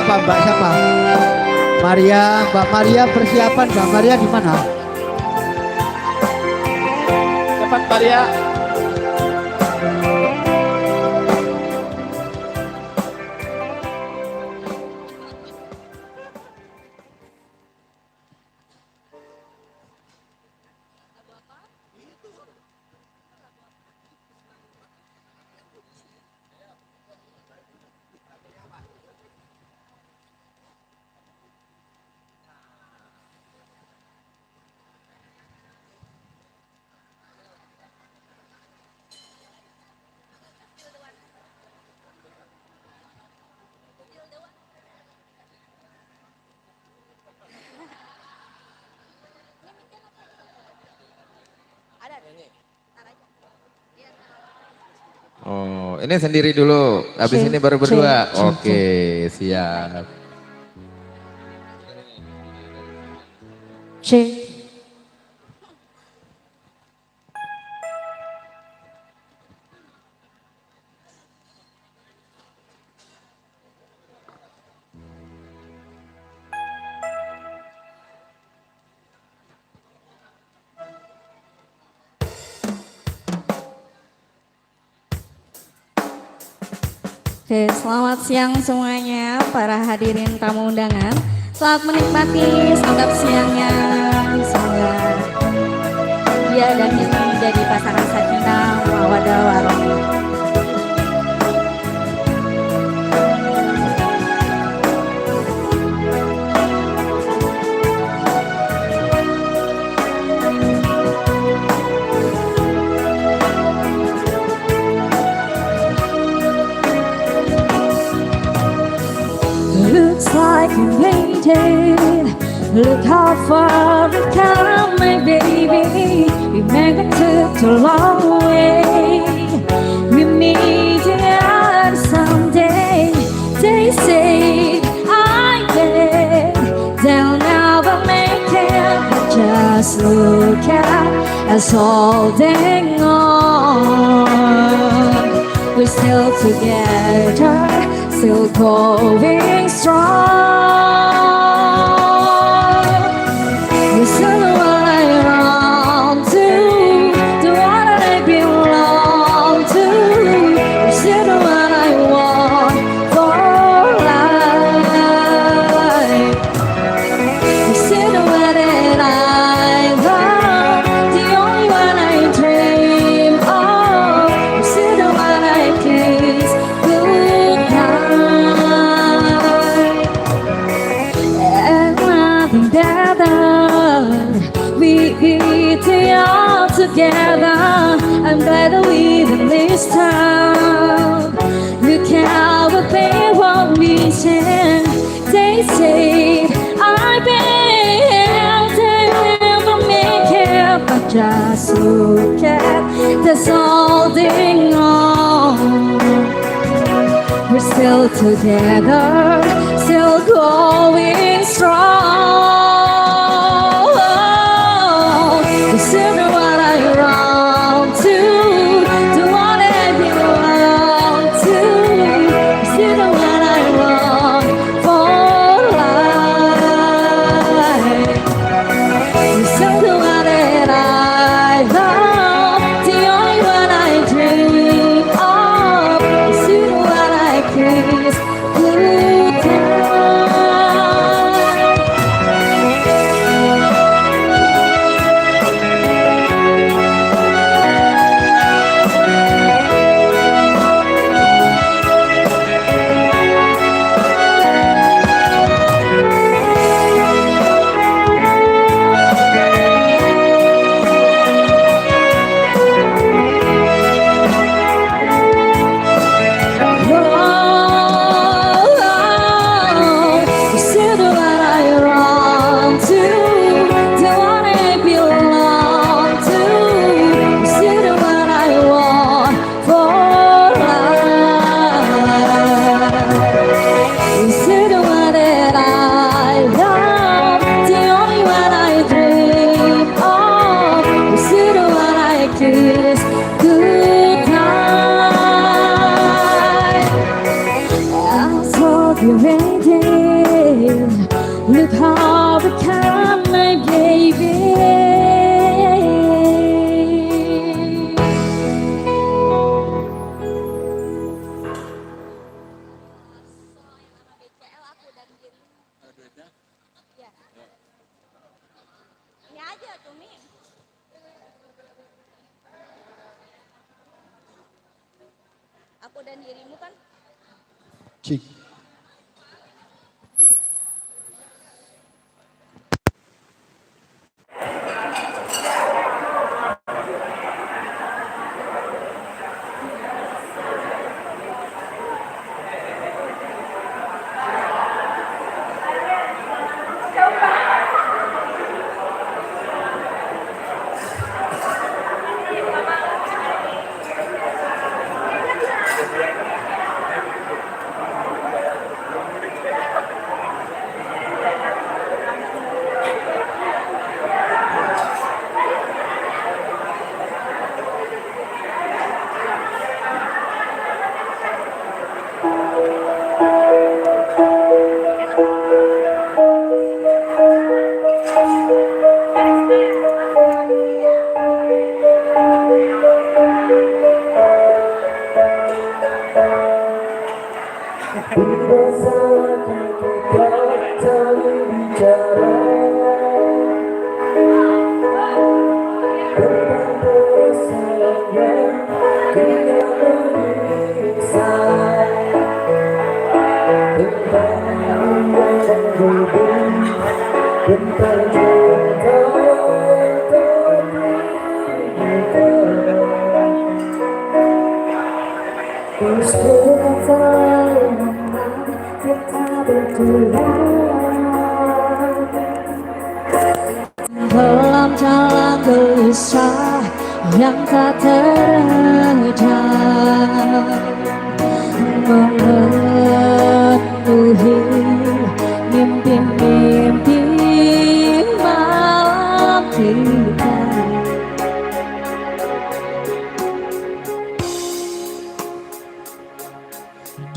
Mbak siapa? Maria, Mbak Maria persiapan. Mbak Maria di mana? Cepat Maria. Oh, ini sendiri dulu. Habis ini baru berdua. Oke, siap. Oke, selamat siang semuanya para hadirin tamu undangan. Selamat menikmati santap siangnya. Semoga dia dan ini menjadi pasangan sakinah mawaddah warahmah. Looks like you waited. Look how far we've come, my baby. We made it too long way. We meet again someday. They say I bet they'll never make it. But just look at us holding on. We're still together, still going strong. This is what I want to, the one that I belong to. This is what I want for life. This is the one that I love, the only one I dream of. This is the one I kiss goodnight. And nothing better. We eat it all together. I'm glad that we in this town. Look how the they won't be sent. They say forget there's something wrong. We're still together, still going strong. The sooner what I run to, the one I belong to. The sooner what I run for life. The sooner what that I love, the only one I dream of. The sooner what I kiss look how become my baby. Ini aja tuh Mi. Aku dan dirimu kan. Cik. Dalam jalan gelisah yang tak terjang, memenuhi mimpi-mimpi malam kita.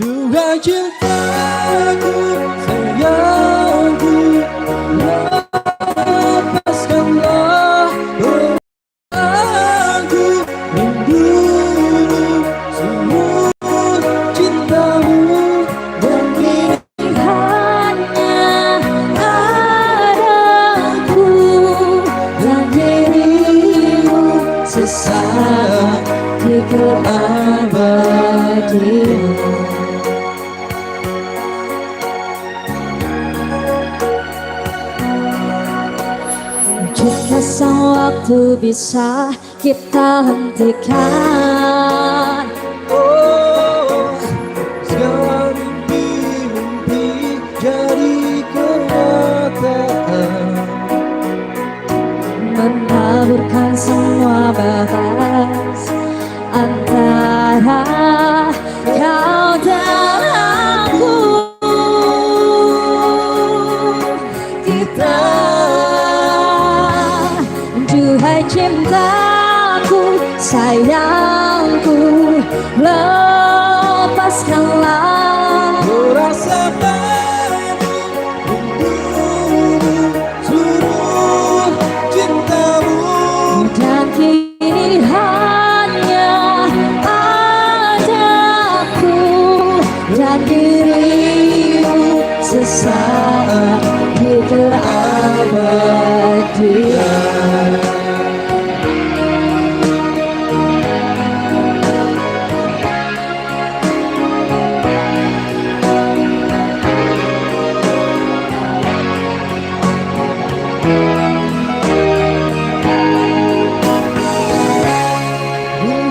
Duga cintaku, sayangku, lepaskanlah aku, rindu semua cintamu dan Hanya padaku dan dirimu sesaat di keabadian. Jika sang waktu bisa kita hentikan, oh, segala mimpi-mimpi jadi kenyataan. menabur taburkan semua batas antara kau dan aku. Kita, duhai cintaku, sayangku, lepaskanlah. Ku rasa padu rindumu, suruh cintamu. Dan kini hanya ada aku dan dirimu sesaat di keabadian.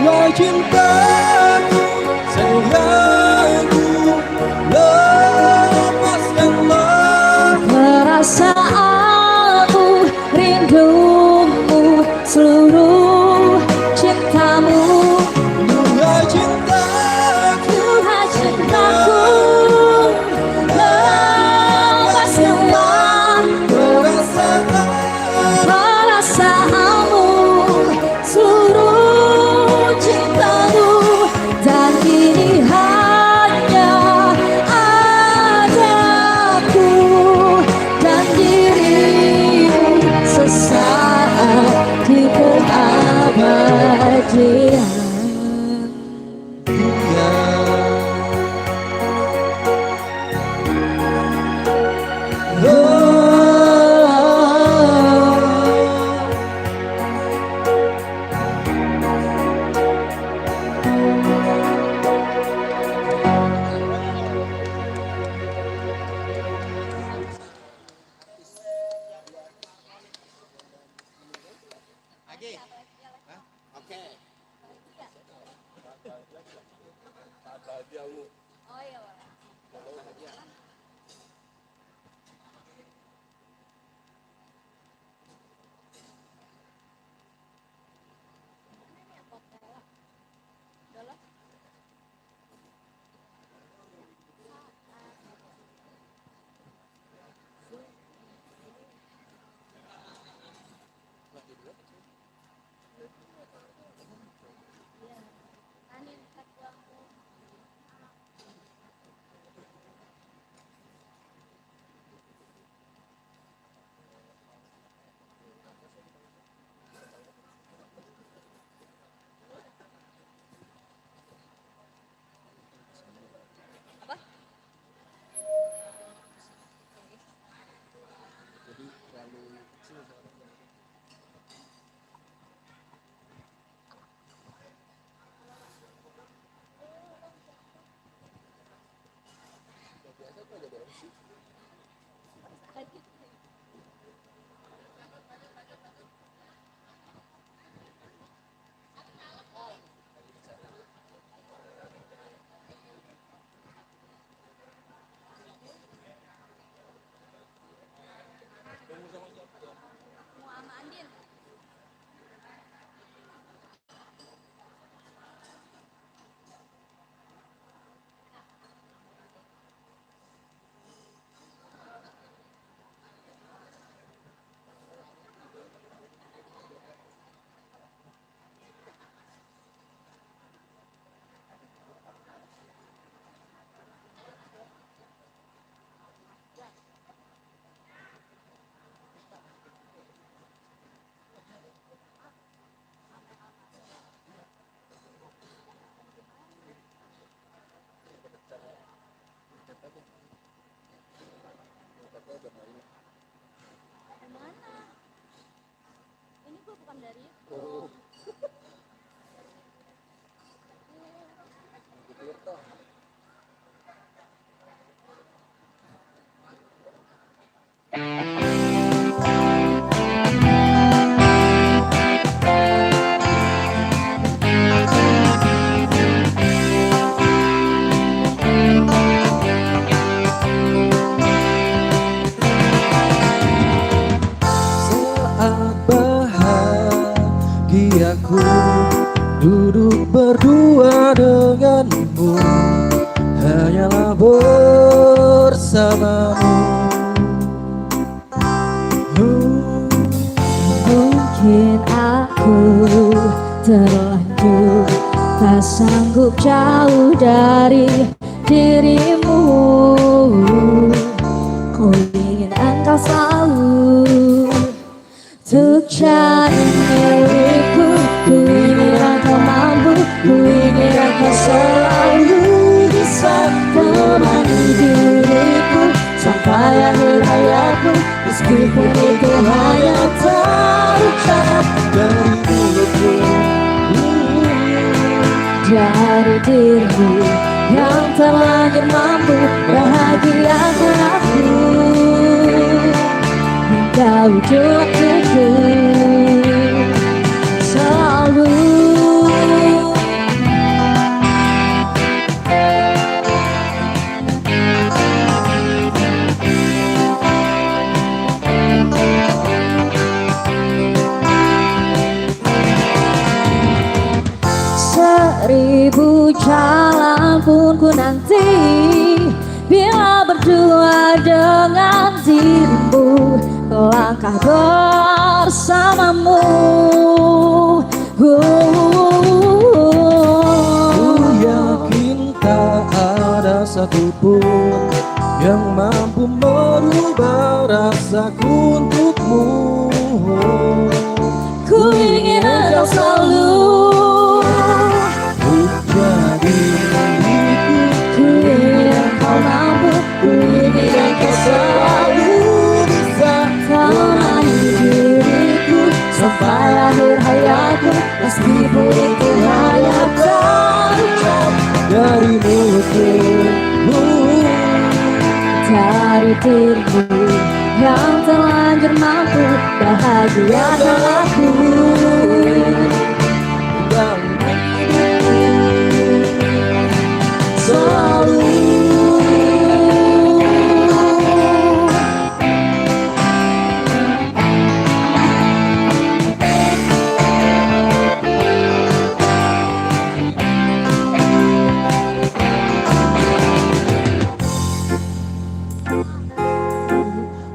Duhai cintaku, sayangku, lepaskanlah. Perasaanku, rindumu, seluruh cintamu. Duhai cintaku, Duhai cintaku, lepaskanlah perasaanmu, seluruh cintamu. Dan kini hanya ada aku dan dirimu sesaat di keabadian. Oh iya, Pak. Mau sama Andin. Mana? Ini gue bukan dari itu. Saat bahagia aku duduk berdua denganmu, hanyalah bersamamu. Mungkin aku terlanjur tak sanggup jauh dari dirimu. Ku ingin engkau selalu untuk jadi milikku. Ku ingin engkau mampu, ku ingin engkau selalu bisa temani diriku sampai akhir hayatku, meskipun itu hanya terucap Dari mulutku, dari dirimu yang terlanjur mampu bahagiakan aku hingga ujung titik selalu. Seribu jalan pun ku nanti bila berdua dengan dirimu, melangkah bersamamu. ku yakin tak ada satupun yang mampu merubah rasaku untukmu. Ku ingin engkau selalu Jadi milikku, ku ingin engkau mampu, ku ingin engkau selalu bisa temani diriku sampai akhir hayatku, meskipun itu hanya terucap dari mulutku. dari dirimu yang terlanjur mampu bahagiakan aku. Dan Selalu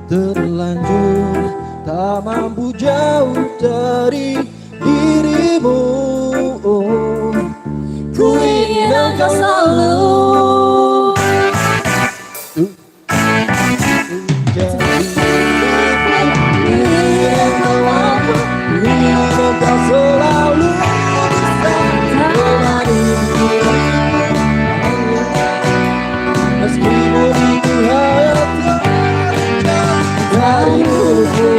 terlanjur tak mampu jauh dari dirimu. ku ingin engkau selalu ingin engkau mampu Engkau selalu bisa temani diriku meskipun itu hanya dari mulutku,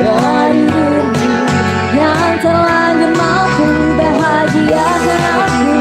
dari dirimu yang terlanjur mampu bahagiakan aku.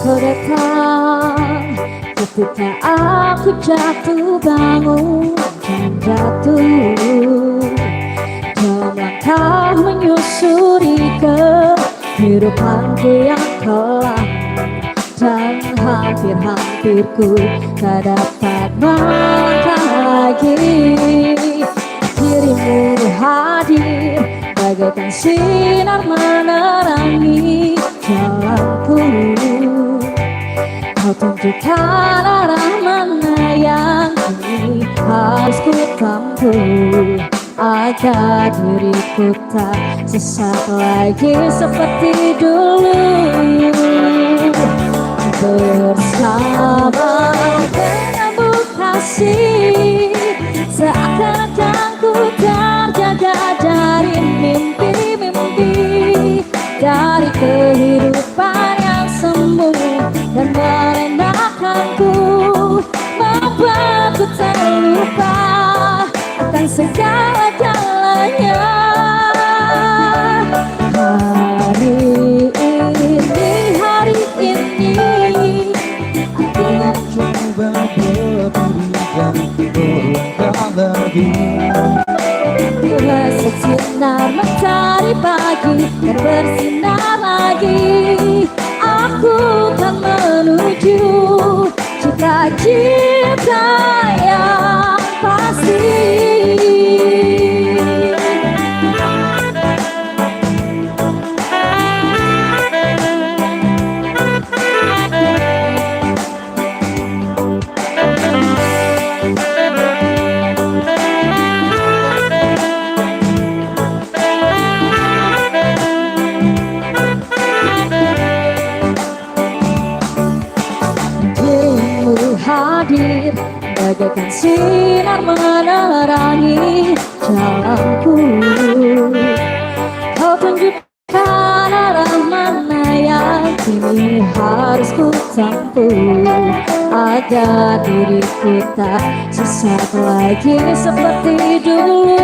kau datang ketika aku jatuh bangun dan jatuh dalam langkah menyusuri kehidupanku yang kelam dan hampir-hampir ku tak dapat melangkah lagi. Dirimu hadir bagaikan sinar menerangi jalanku. Kau tunjukkan arah mana yang kini harus ku tempuh agar diriku tak sesat lagi seperti dulu. Bersama denganmu kasih, seakan-akan ku terjaga dari mimpi-mimpi, dari kehidupan yang semu dan merendahkanku, membuatku terlupa akan segala-galanya. Hari ini aku Coba berdiri dan berlangkah lagi. Rasa sinar matahari pagi dan bersinar lagi. Aku kan menuju cita-cita yang pasti. Hadir bagaikan sinar menerangi jalanku. Kau tunjukkan arah mana yang kini harus ku tempuh agar diriku tak sesat lagi seperti dulu.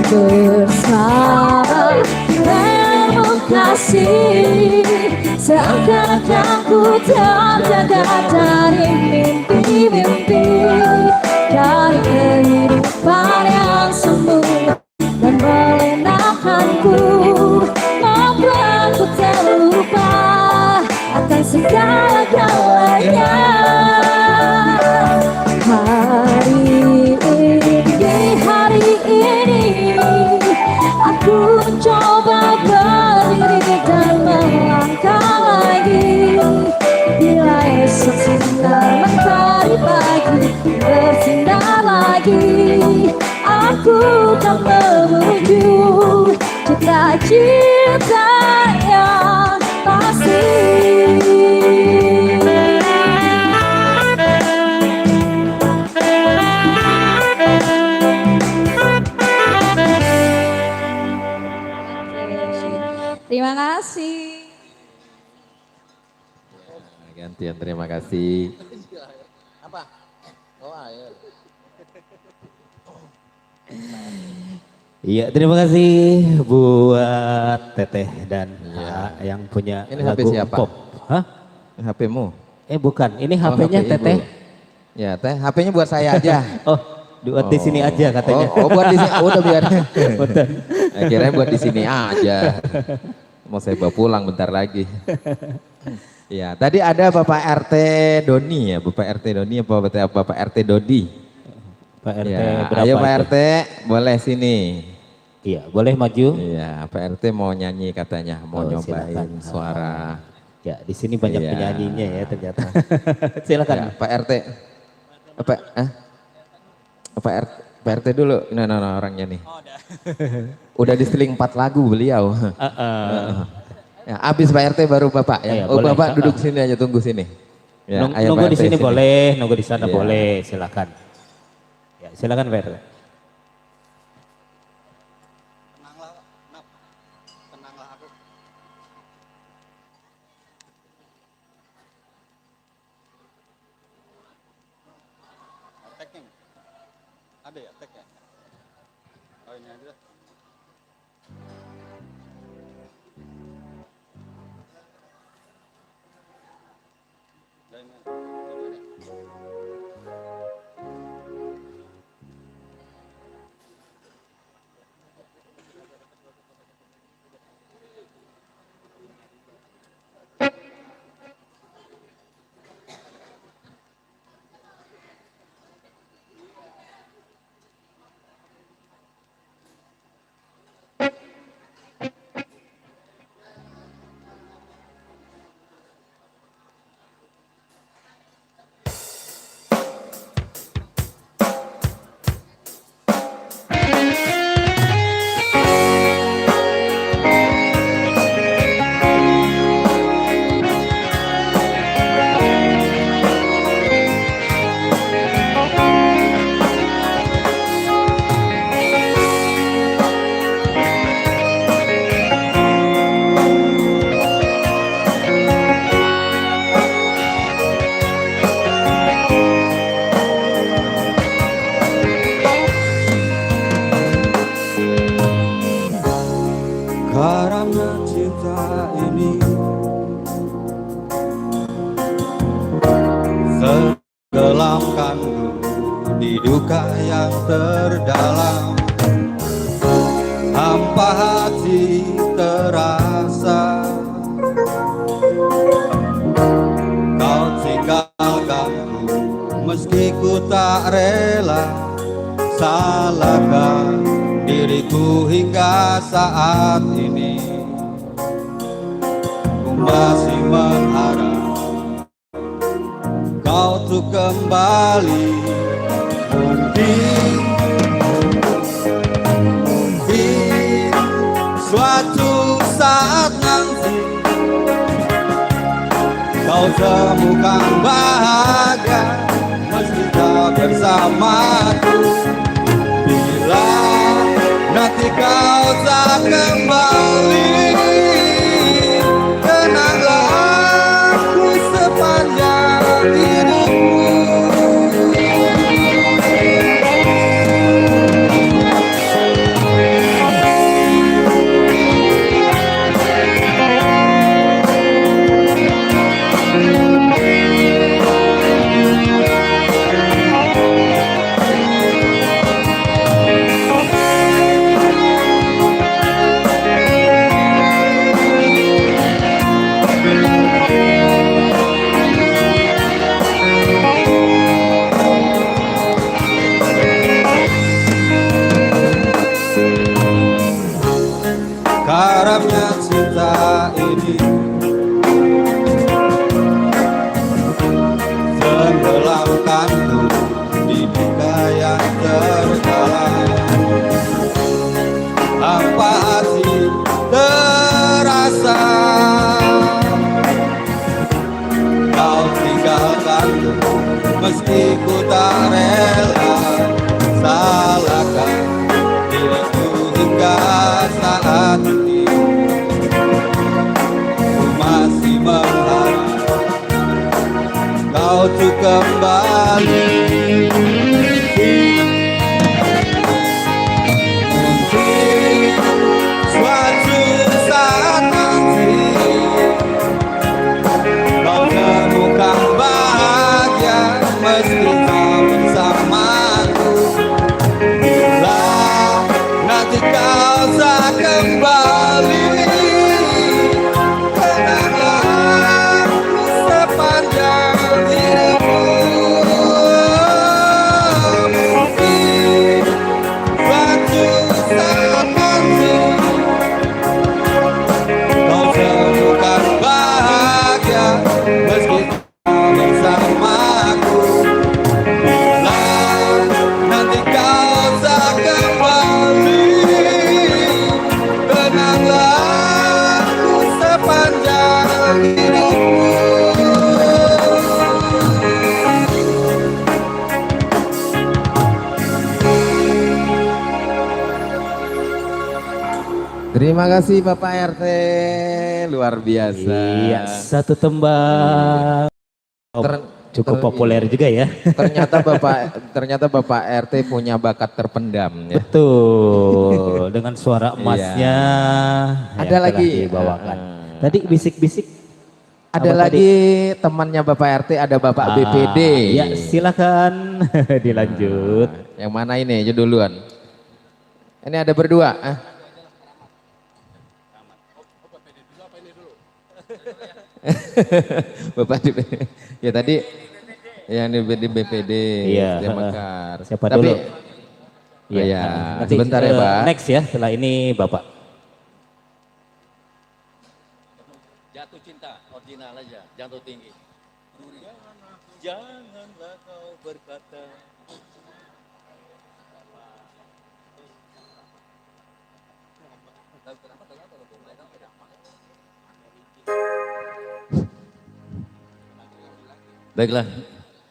Bersama denganmu kasih, seakan-akan ku terjaga dari mimpi-mimpi, dari kehidupan yang semu dan melelahkanku, membuatku terlupa akan segala-galanya. Hari ini aku mencoba berdiri dan melangkah lagi. Bila esok sinar matahari pagi bersinar lagi, aku kan menuju cita-cita yang pasti. Terima kasih. Gantian, terima kasih. Apa? Oh air. Iya, terima kasih buat Teteh dan yang punya Ini HP lagu siapa? pop. Hah? HP-mu? Bukan, ini Oh, HP-nya HP Teteh. ibu. Ya, Teh, HP-nya buat saya aja. Oh, buat di sini aja katanya. Oh, buat di sini. Oh, udah biar. Akhirnya buat di sini aja. Mau saya bawa pulang bentar lagi. Ya, tadi ada Bapak RT Doni ya, Bapak RT Doni apa Bapak RT Dodi? Pak RT Ya, berapa ayo Pak itu? RT, boleh sini. Iya, boleh maju. Iya, Pak RT mau nyanyi katanya, mau Oh, nyobain silakan. suara. Ya, di sini banyak Iya. penyanyinya ya ternyata. Silakan. Ya, Pak RT. Apa? Pak RT, Pak RT dulu. Nah, orangnya nih. Udah di seling 4 lagu beliau. Ya, abis Pak RT baru Bapak ya. Iya, Oh, boleh. Bapak duduk sini aja, tunggu sini. Ya, ayo Nunggu Pak di RT sini boleh, nunggu di sana Iya. boleh, silakan. Ya, silakan Pak RT. Tenanglah, Nap. Tenanglah aku. Teknya. Ada ya teknya? Oh ini aja. Karamnya cinta ini tenggelamkanku di duka yang terdalam. Hampa hati terasa, kau tinggalkanku meski ku tak rela. Salahkah diriku hingga saat ini? Ku masih mengharap kau tuh kembali. Mungkin suatu saat nanti kau temukan bahagia meski tak bersamaku. Bila nanti kau tak kembali, kenanglah aku sepanjang hidupku. Karamnya cinta ini tenggelamkanku di duka yang terdalam. Hampa hati terasa, kau tinggalkanku meski ku tak rela. Salahkah diriku hingga saat ini? Ku masih mengharap kau tuh kembali. Mungkin suatu saat nanti kau temukan bahagia meski tak bersamaku. Bila nanti kau tak kembali, kenanglah aku sepanjang hidupku. Mungkin suatu saat nanti kau temukan bahagia meski tak bersamaku. Bila nanti kau tak kembali, kenanglah aku sepanjang hidupku. Terima kasih Bapak RT, luar biasa. Iya, satu tembang. Cukup populer juga ya. Ternyata Bapak RT punya bakat terpendam ya. Betul, dengan suara emasnya. Ada yang telah lagi? dibawakan. Tadi bisik-bisik. Ada Apa lagi temannya Bapak RT, ada Bapak BPD. Ya silakan dilanjut. Yang mana ini aja duluan? Ini ada berdua. Bapak di ya tadi yang di BPD, Iya. SD Mekar. Siapa Tapi, dulu? Iya, nanti, sebentar ya Pak. Next ya, setelah ini Bapak. Jatuh cinta, original aja, jatuh tinggi. Janganlah kau berkata. Baiklah,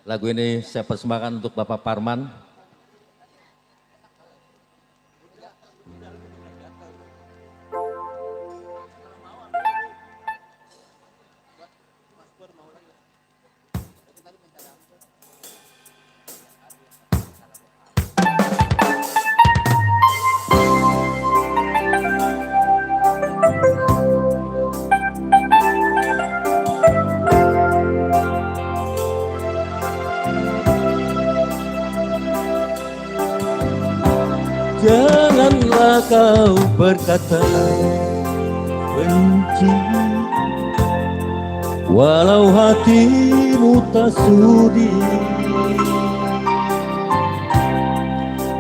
lagu ini saya persembahkan untuk Bapak Parman. Janganlah kau berkata benci, walau hatimu tak sudi.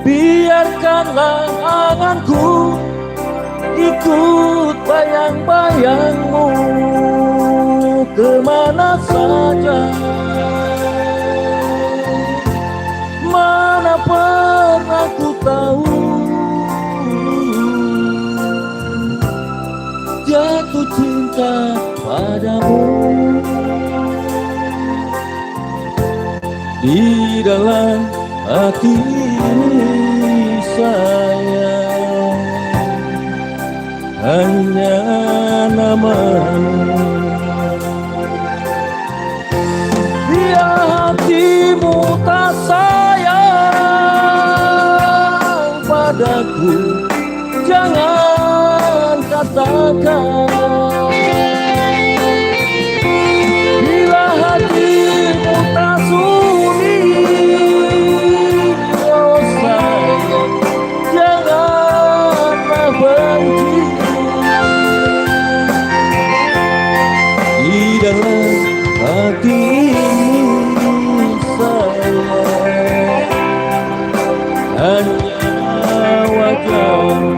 Biarkanlah anganku ikut bayang-bayangmu kemana saja. Mana pernah ku tahu jatuh cinta padamu. Di dalam hati saya hanya namamu. Bila hatimu tak sayang padaku, jangan katakan. Bila hatimu tak sudi, oh sayang, janganlah benci. Di dalam hati saya hanya wajahmu.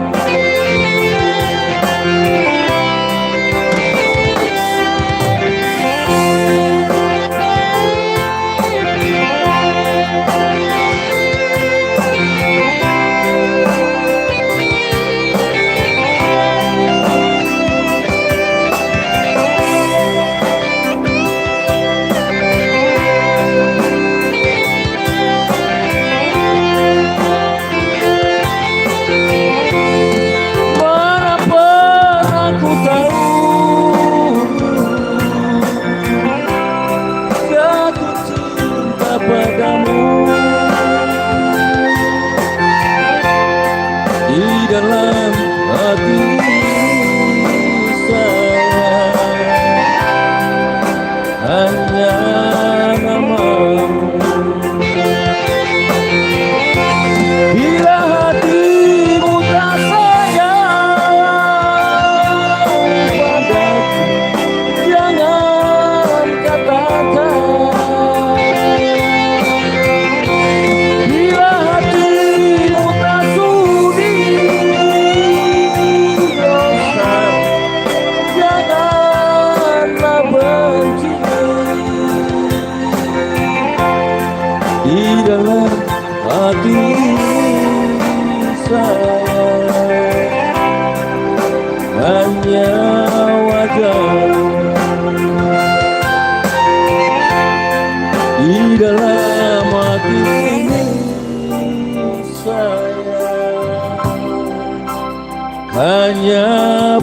Hanya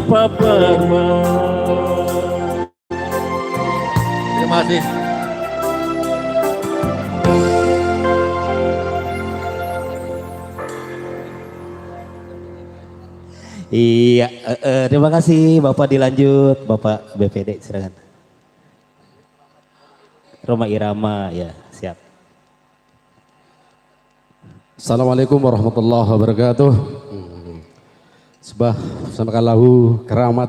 Pak Parman. Terima kasih. Iya, terima kasih Bapak, dilanjut Bapak BPD silakan. Roma Irama, ya siap. Assalamualaikum warahmatullahi wabarakatuh. Sebuah samakan lagu Keramat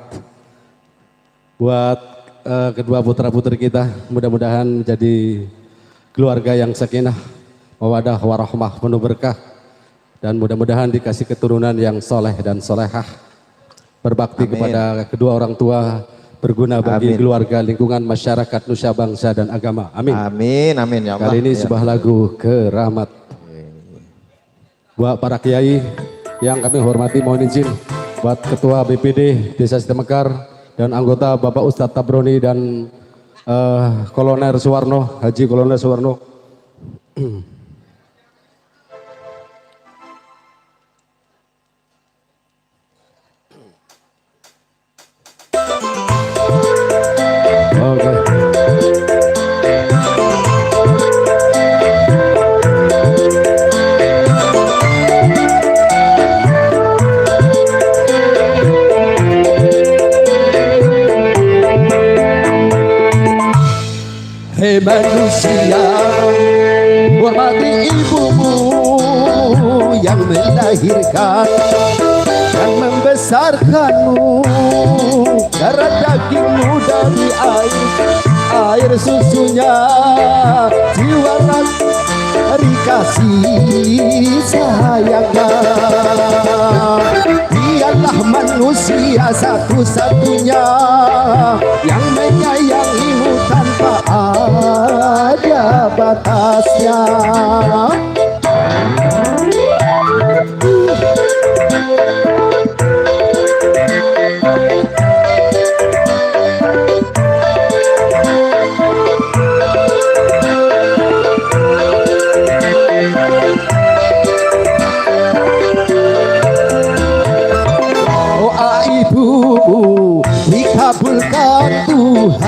buat kedua putra-putri kita. Mudah-mudahan menjadi keluarga yang sakinah, mawadah, warahmah, penuh berkah. Dan mudah-mudahan dikasih keturunan yang soleh dan solehah. Berbakti kepada kedua orang tua, berguna bagi keluarga, lingkungan, masyarakat, nusa, bangsa, dan agama. Amin. Amin, amin ya Allah. Kali ini sebuah lagu Keramat. Buat para kiai yang kami hormati, mohon izin buat Ketua BPD Desa Sitemekar dan anggota Bapak Ustadz Tabroni dan Kolonel Suwarno, Haji Kolonel Suwarno. Hei manusia, hormati ibumu yang melahirkan dan membesarkanmu. Darah dagingmu dari air susunya, jiwa dari kasih sayangnya. Dialah manusia satu-satunya yang menyayangimu tanpa ada batasnya. Dikabulkan Tuhan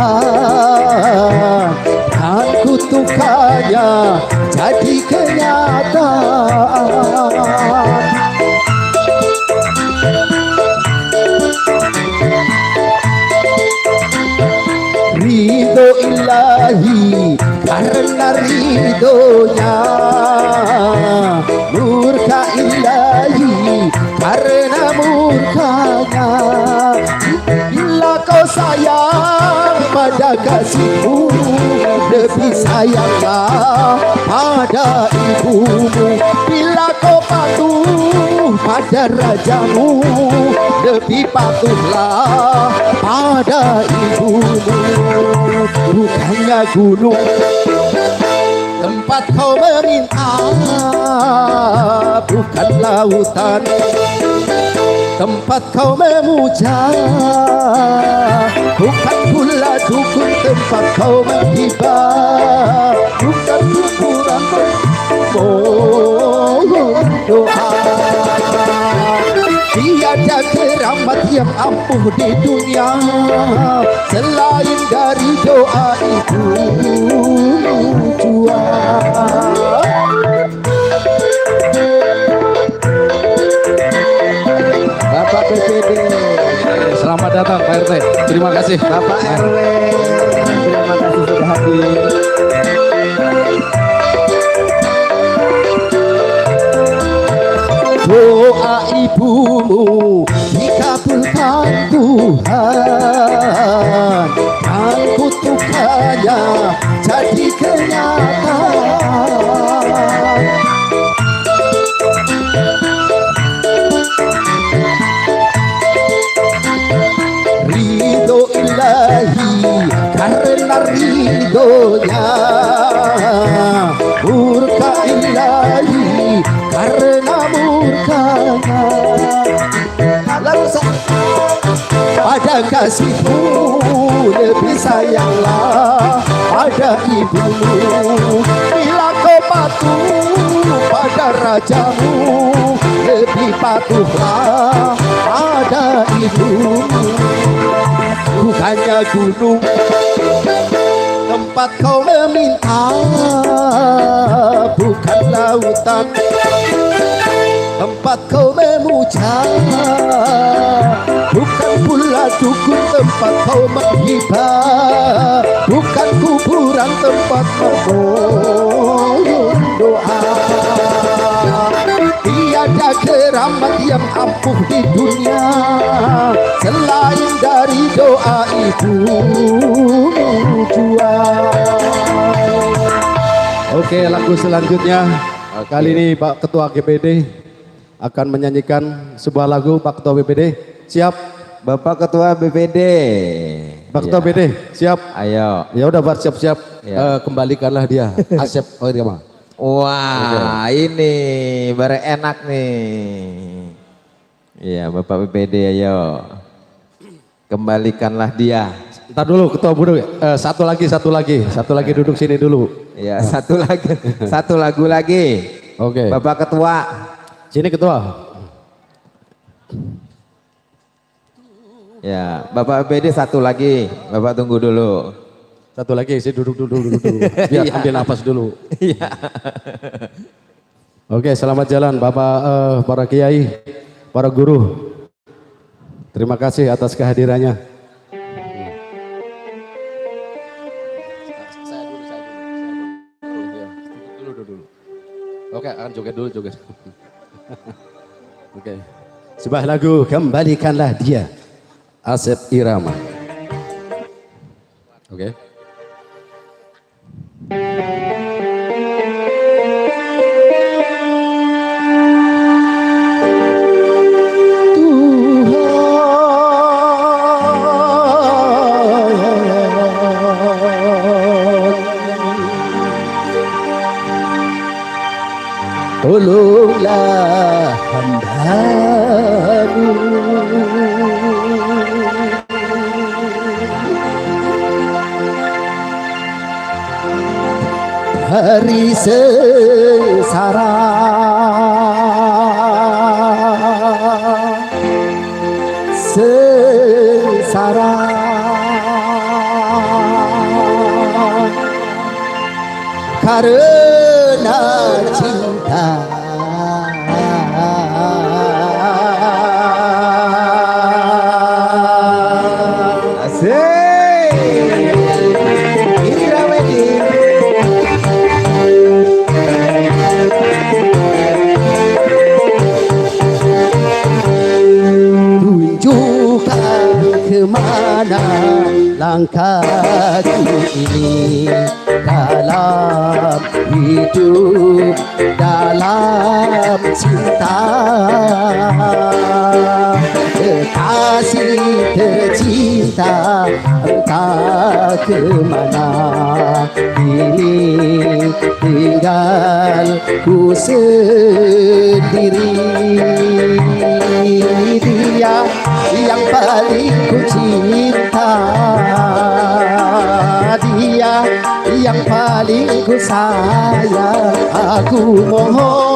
dan kutukannya jadi kenyataan. Ridho ilahi karena ridhonya, murka ilahi karena murkanya. Bila kau sayang pada kasihmu, lebih sayanglah pada ibumu. Bila kau patuh pada rajamu, lebih patuhlah pada ibumu. Bukannya gunung tempat kau meminta, bukan lautan tempat kau memuja, bukan pula dukun tempat kau menghibah, bukan kuburan mohon doa. Tiada keramat yang ampuh di dunia selain dari doa ibu jua. Bapak BPD, Selamat datang Pak RT. Terima kasih. Bapak RW, terima kasih sudah hadir. Doa ibumu dikabulkan Tuhan dan kutukannya jadi kenyataan. Ridho ilahi karena ridhonya, murka ilahi karena murkanya. Lalu pada kasihmu lebih sayanglah pada ibumu. Bila kau patuh pada rajamu, lebih patuhlah pada ibumu. Bukannya gunung tempat kau meminta, bukan lautan tempat kau memuja, bukan pula dukun tempat kau menghibah, bukan kuburan tempat memohon doa. Tiada keramat yang ampuh di dunia selain dari doa ibu jual. Oke, lagu selanjutnya kali ini Pak Ketua GPD akan menyanyikan sebuah lagu. Pak Ketua BPD siap? Bapak Ketua BPD. Pak Ketua BPD siap? Ayo. Ya udah Pak, siap-siap. Ya. Kembalikanlah dia. Asep, oh ini mah. Wah, ini baru enak nih. Iya, Bapak BPD, ayo. Kembalikanlah dia. Ntar dulu Ketua Budu, satu lagi duduk sini dulu. Ya, satu lagu lagi. Oke. Bapak Ketua. Sini Ketua. Ya, Bapak BPD satu lagi. Bapak tunggu dulu. Satu lagi, sini duduk dulu. Biar ambil napas dulu. Iya. Oke, selamat jalan Bapak, para kiai, para guru. Terima kasih atas kehadirannya. Dulu. Oke, akan joget dulu. Oke. Sebuah lagu Kembalikanlah Dia, Asep Irama. Oke. Tolonglah hamba-Mu, dari sengsara, karena cinta. Asik. Indra Wedding. Tunjukkan kemana langkahku ini dalam hidup, dalam cinta. Kekasih tercinta, entah kemana kini tinggal ku sendiri. Dia yang paling ku cinta, dia yang paling ku sayang. Aku mohon,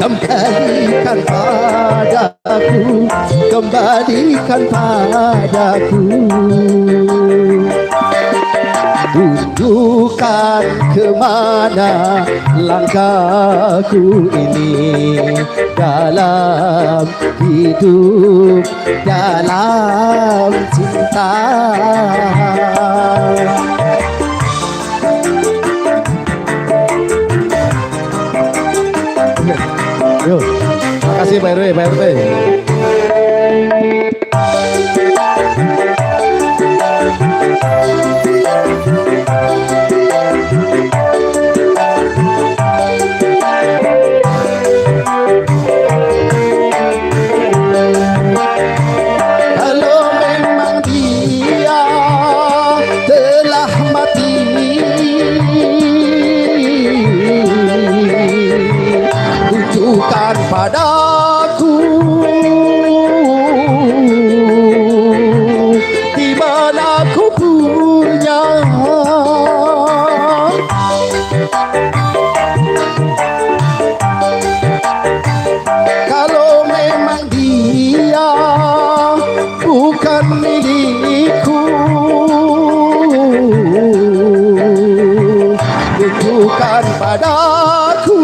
kembalikan padaku, kembalikan padaku. Tunjukkan kemana langkahku ini dalam hidup, dalam cinta. Yuk, makasih Pak RW, Pak RT. Kalau memang dia telah mati, tunjukkan padaku di mana kuburnya. Kalau memang dia bukan milikku, tunjukkan padaku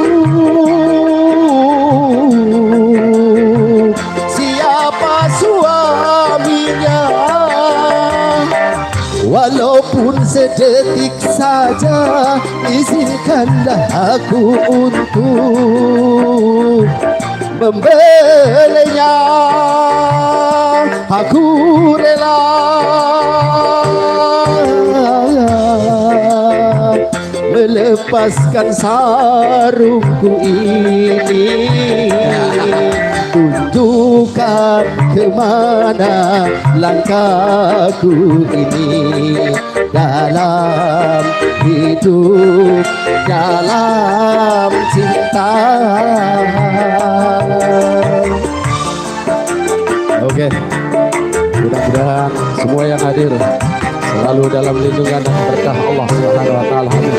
siapa suami suaminya. Walaupun sedetik saja, izinkanlah aku untuk membelanya. Aku rela melepaskan sarungku ini, tunjukkan kemana langkahku ini dalam hidup, dalam cinta. Oke, mudah-mudahan semua yang hadir selalu dalam lindungan dan berkah Allah Subhanahu wa taala. Amin.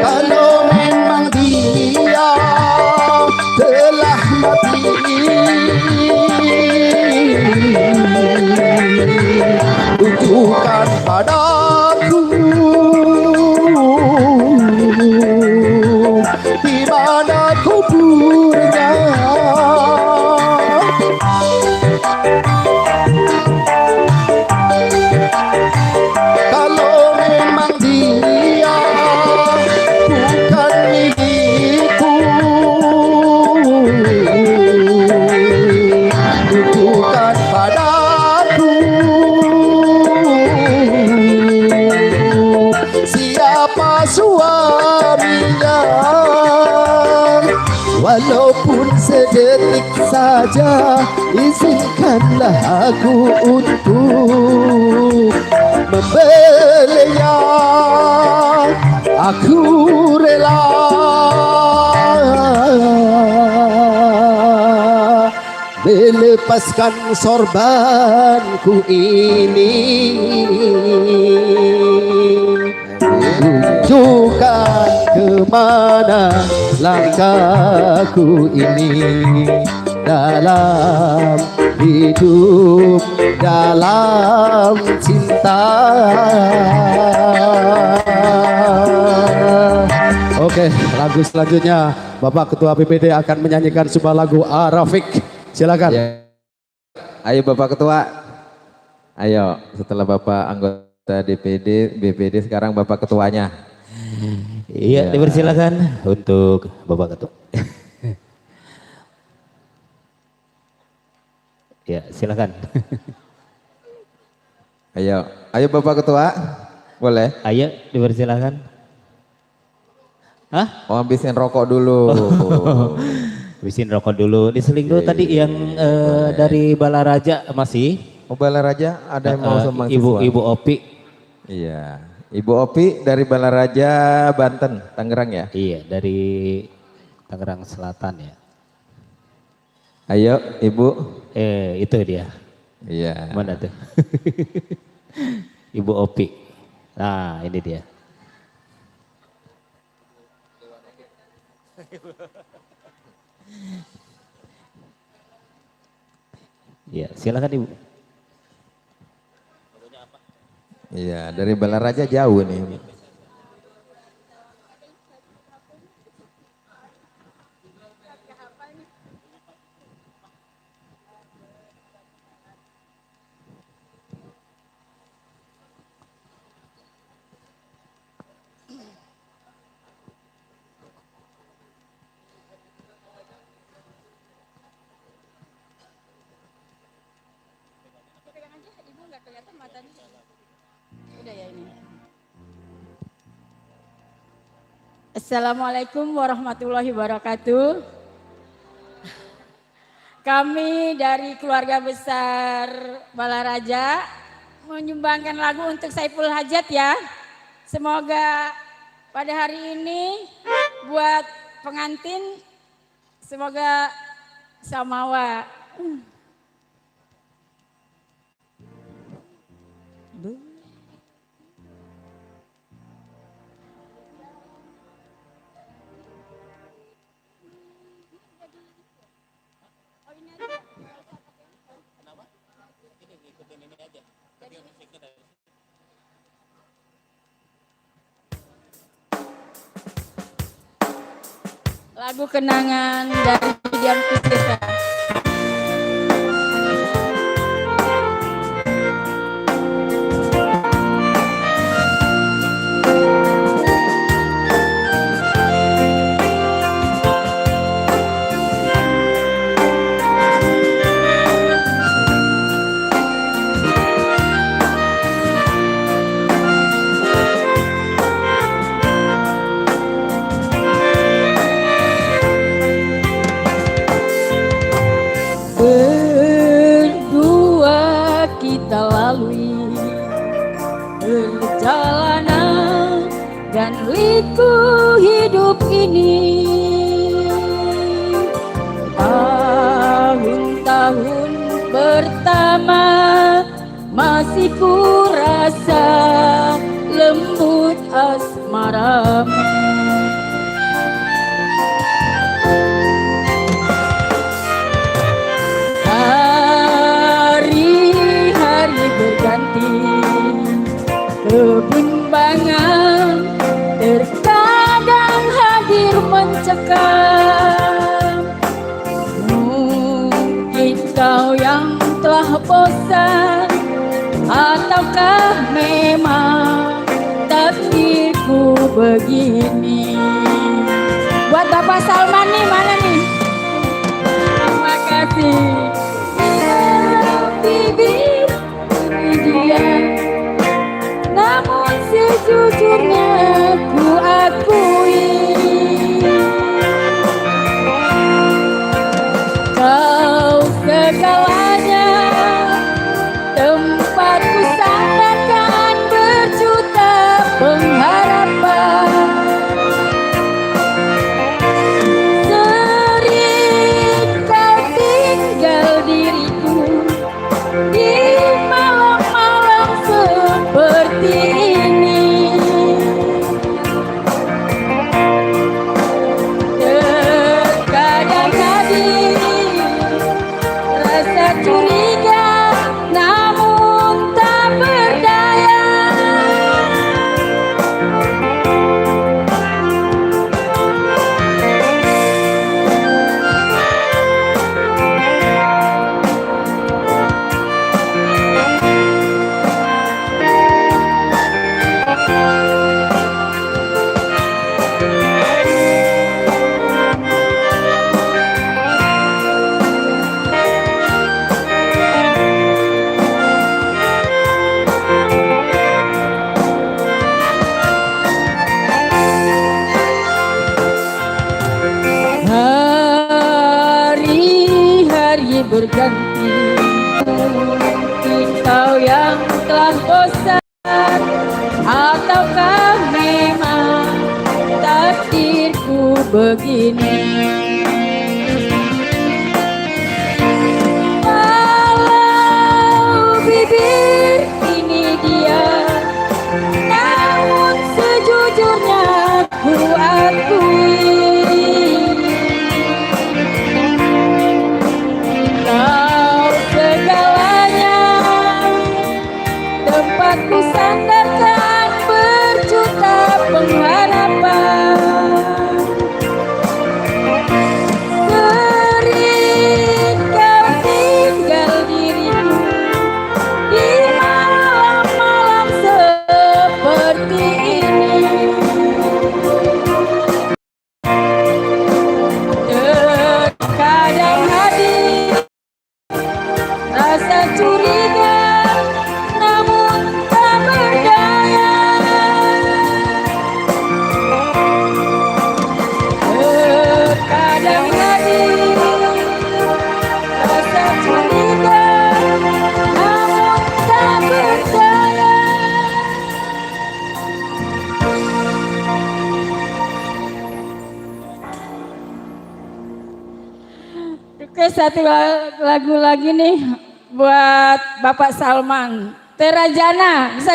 Kalau memang dia telah mati, tunjukkan padaku di mana kuburnya. Kalau memang dia bukan milikku, tunjukkan padaku siapa suaminya. Walaupun sedetik saja, izinkanlah aku untuk membelanya. Aku rela melepaskan sorbanku ini, tunjukkan kemana langkahku ini dalam hidup, dalam cinta. Oke, lagu selanjutnya Bapak Ketua PPD akan menyanyikan sebuah lagu Arafik. Silakan. Ya. Ayo Bapak Ketua. Ayo, setelah Bapak anggota DPD, BPD, sekarang Bapak Ketuanya. Iya, dipersilakan untuk Bapak Ketua. Ya, silakan. Ayo Bapak Ketua. Boleh? Ayo, dipersilakan. Hah? Oh, habisin rokok dulu. Habisin rokok dulu. Diseling dulu tadi yang dari Balaraja masih. Oh, Balaraja ada yang mau sumbang siswa? Ibu Opi. Iya. Ibu Opi dari Balaraja, Banten, Tangerang ya? Iya, dari Tangerang Selatan ya. Ayo, Ibu. Itu dia. Iya. Mana tuh? Ibu Opi. Nah, ini dia. Ya, silakan Ibu. Iya, dari Balaraja jauh nih. Assalamualaikum warahmatullahi wabarakatuh. Kami dari keluarga besar Balaraja menyumbangkan lagu untuk Saiful Hajat ya. Semoga pada hari ini buat pengantin semoga samawa. Lagu kenangan dari Dian Piscesa. Berdua kita lalui perjalanan dan liku hidup ini. Tahun-tahun pertama masih ku rasa lembut asmaramu. Hari-hari berganti, kebimbangan terkadang hadir mencekam. Mungkin kau yang telah bosan, ataukah memang takdirku begini. Buat Bapak Salman nih, mana nih? Terima kasih. Bibir dia, namun sejujurnya ku akui kau segalanya, tempatku sandarkan berjuta pengharapan. Sering kau tinggal diriku di malam-malam seperti ini. Terkadang hadir rasa curiga, namun tak berdaya. Hari-hari berganti, mungkin kau yang telah bosan, ataukah memang takdirku begini. Walau bibir ini dia, namun sejujurnya ku akui kau segalanya, tempatku sandarkan berjuta pengharapan. Sering kau tinggal diriku di malam-malam seperti ini. Terkadang hadir rasa curiga, namun tak berdaya. Terkadang hadir rasa curiga, namun tak berdaya. Oke, satu lagu lagi nih buat Bapak Salman. Terajana, bisa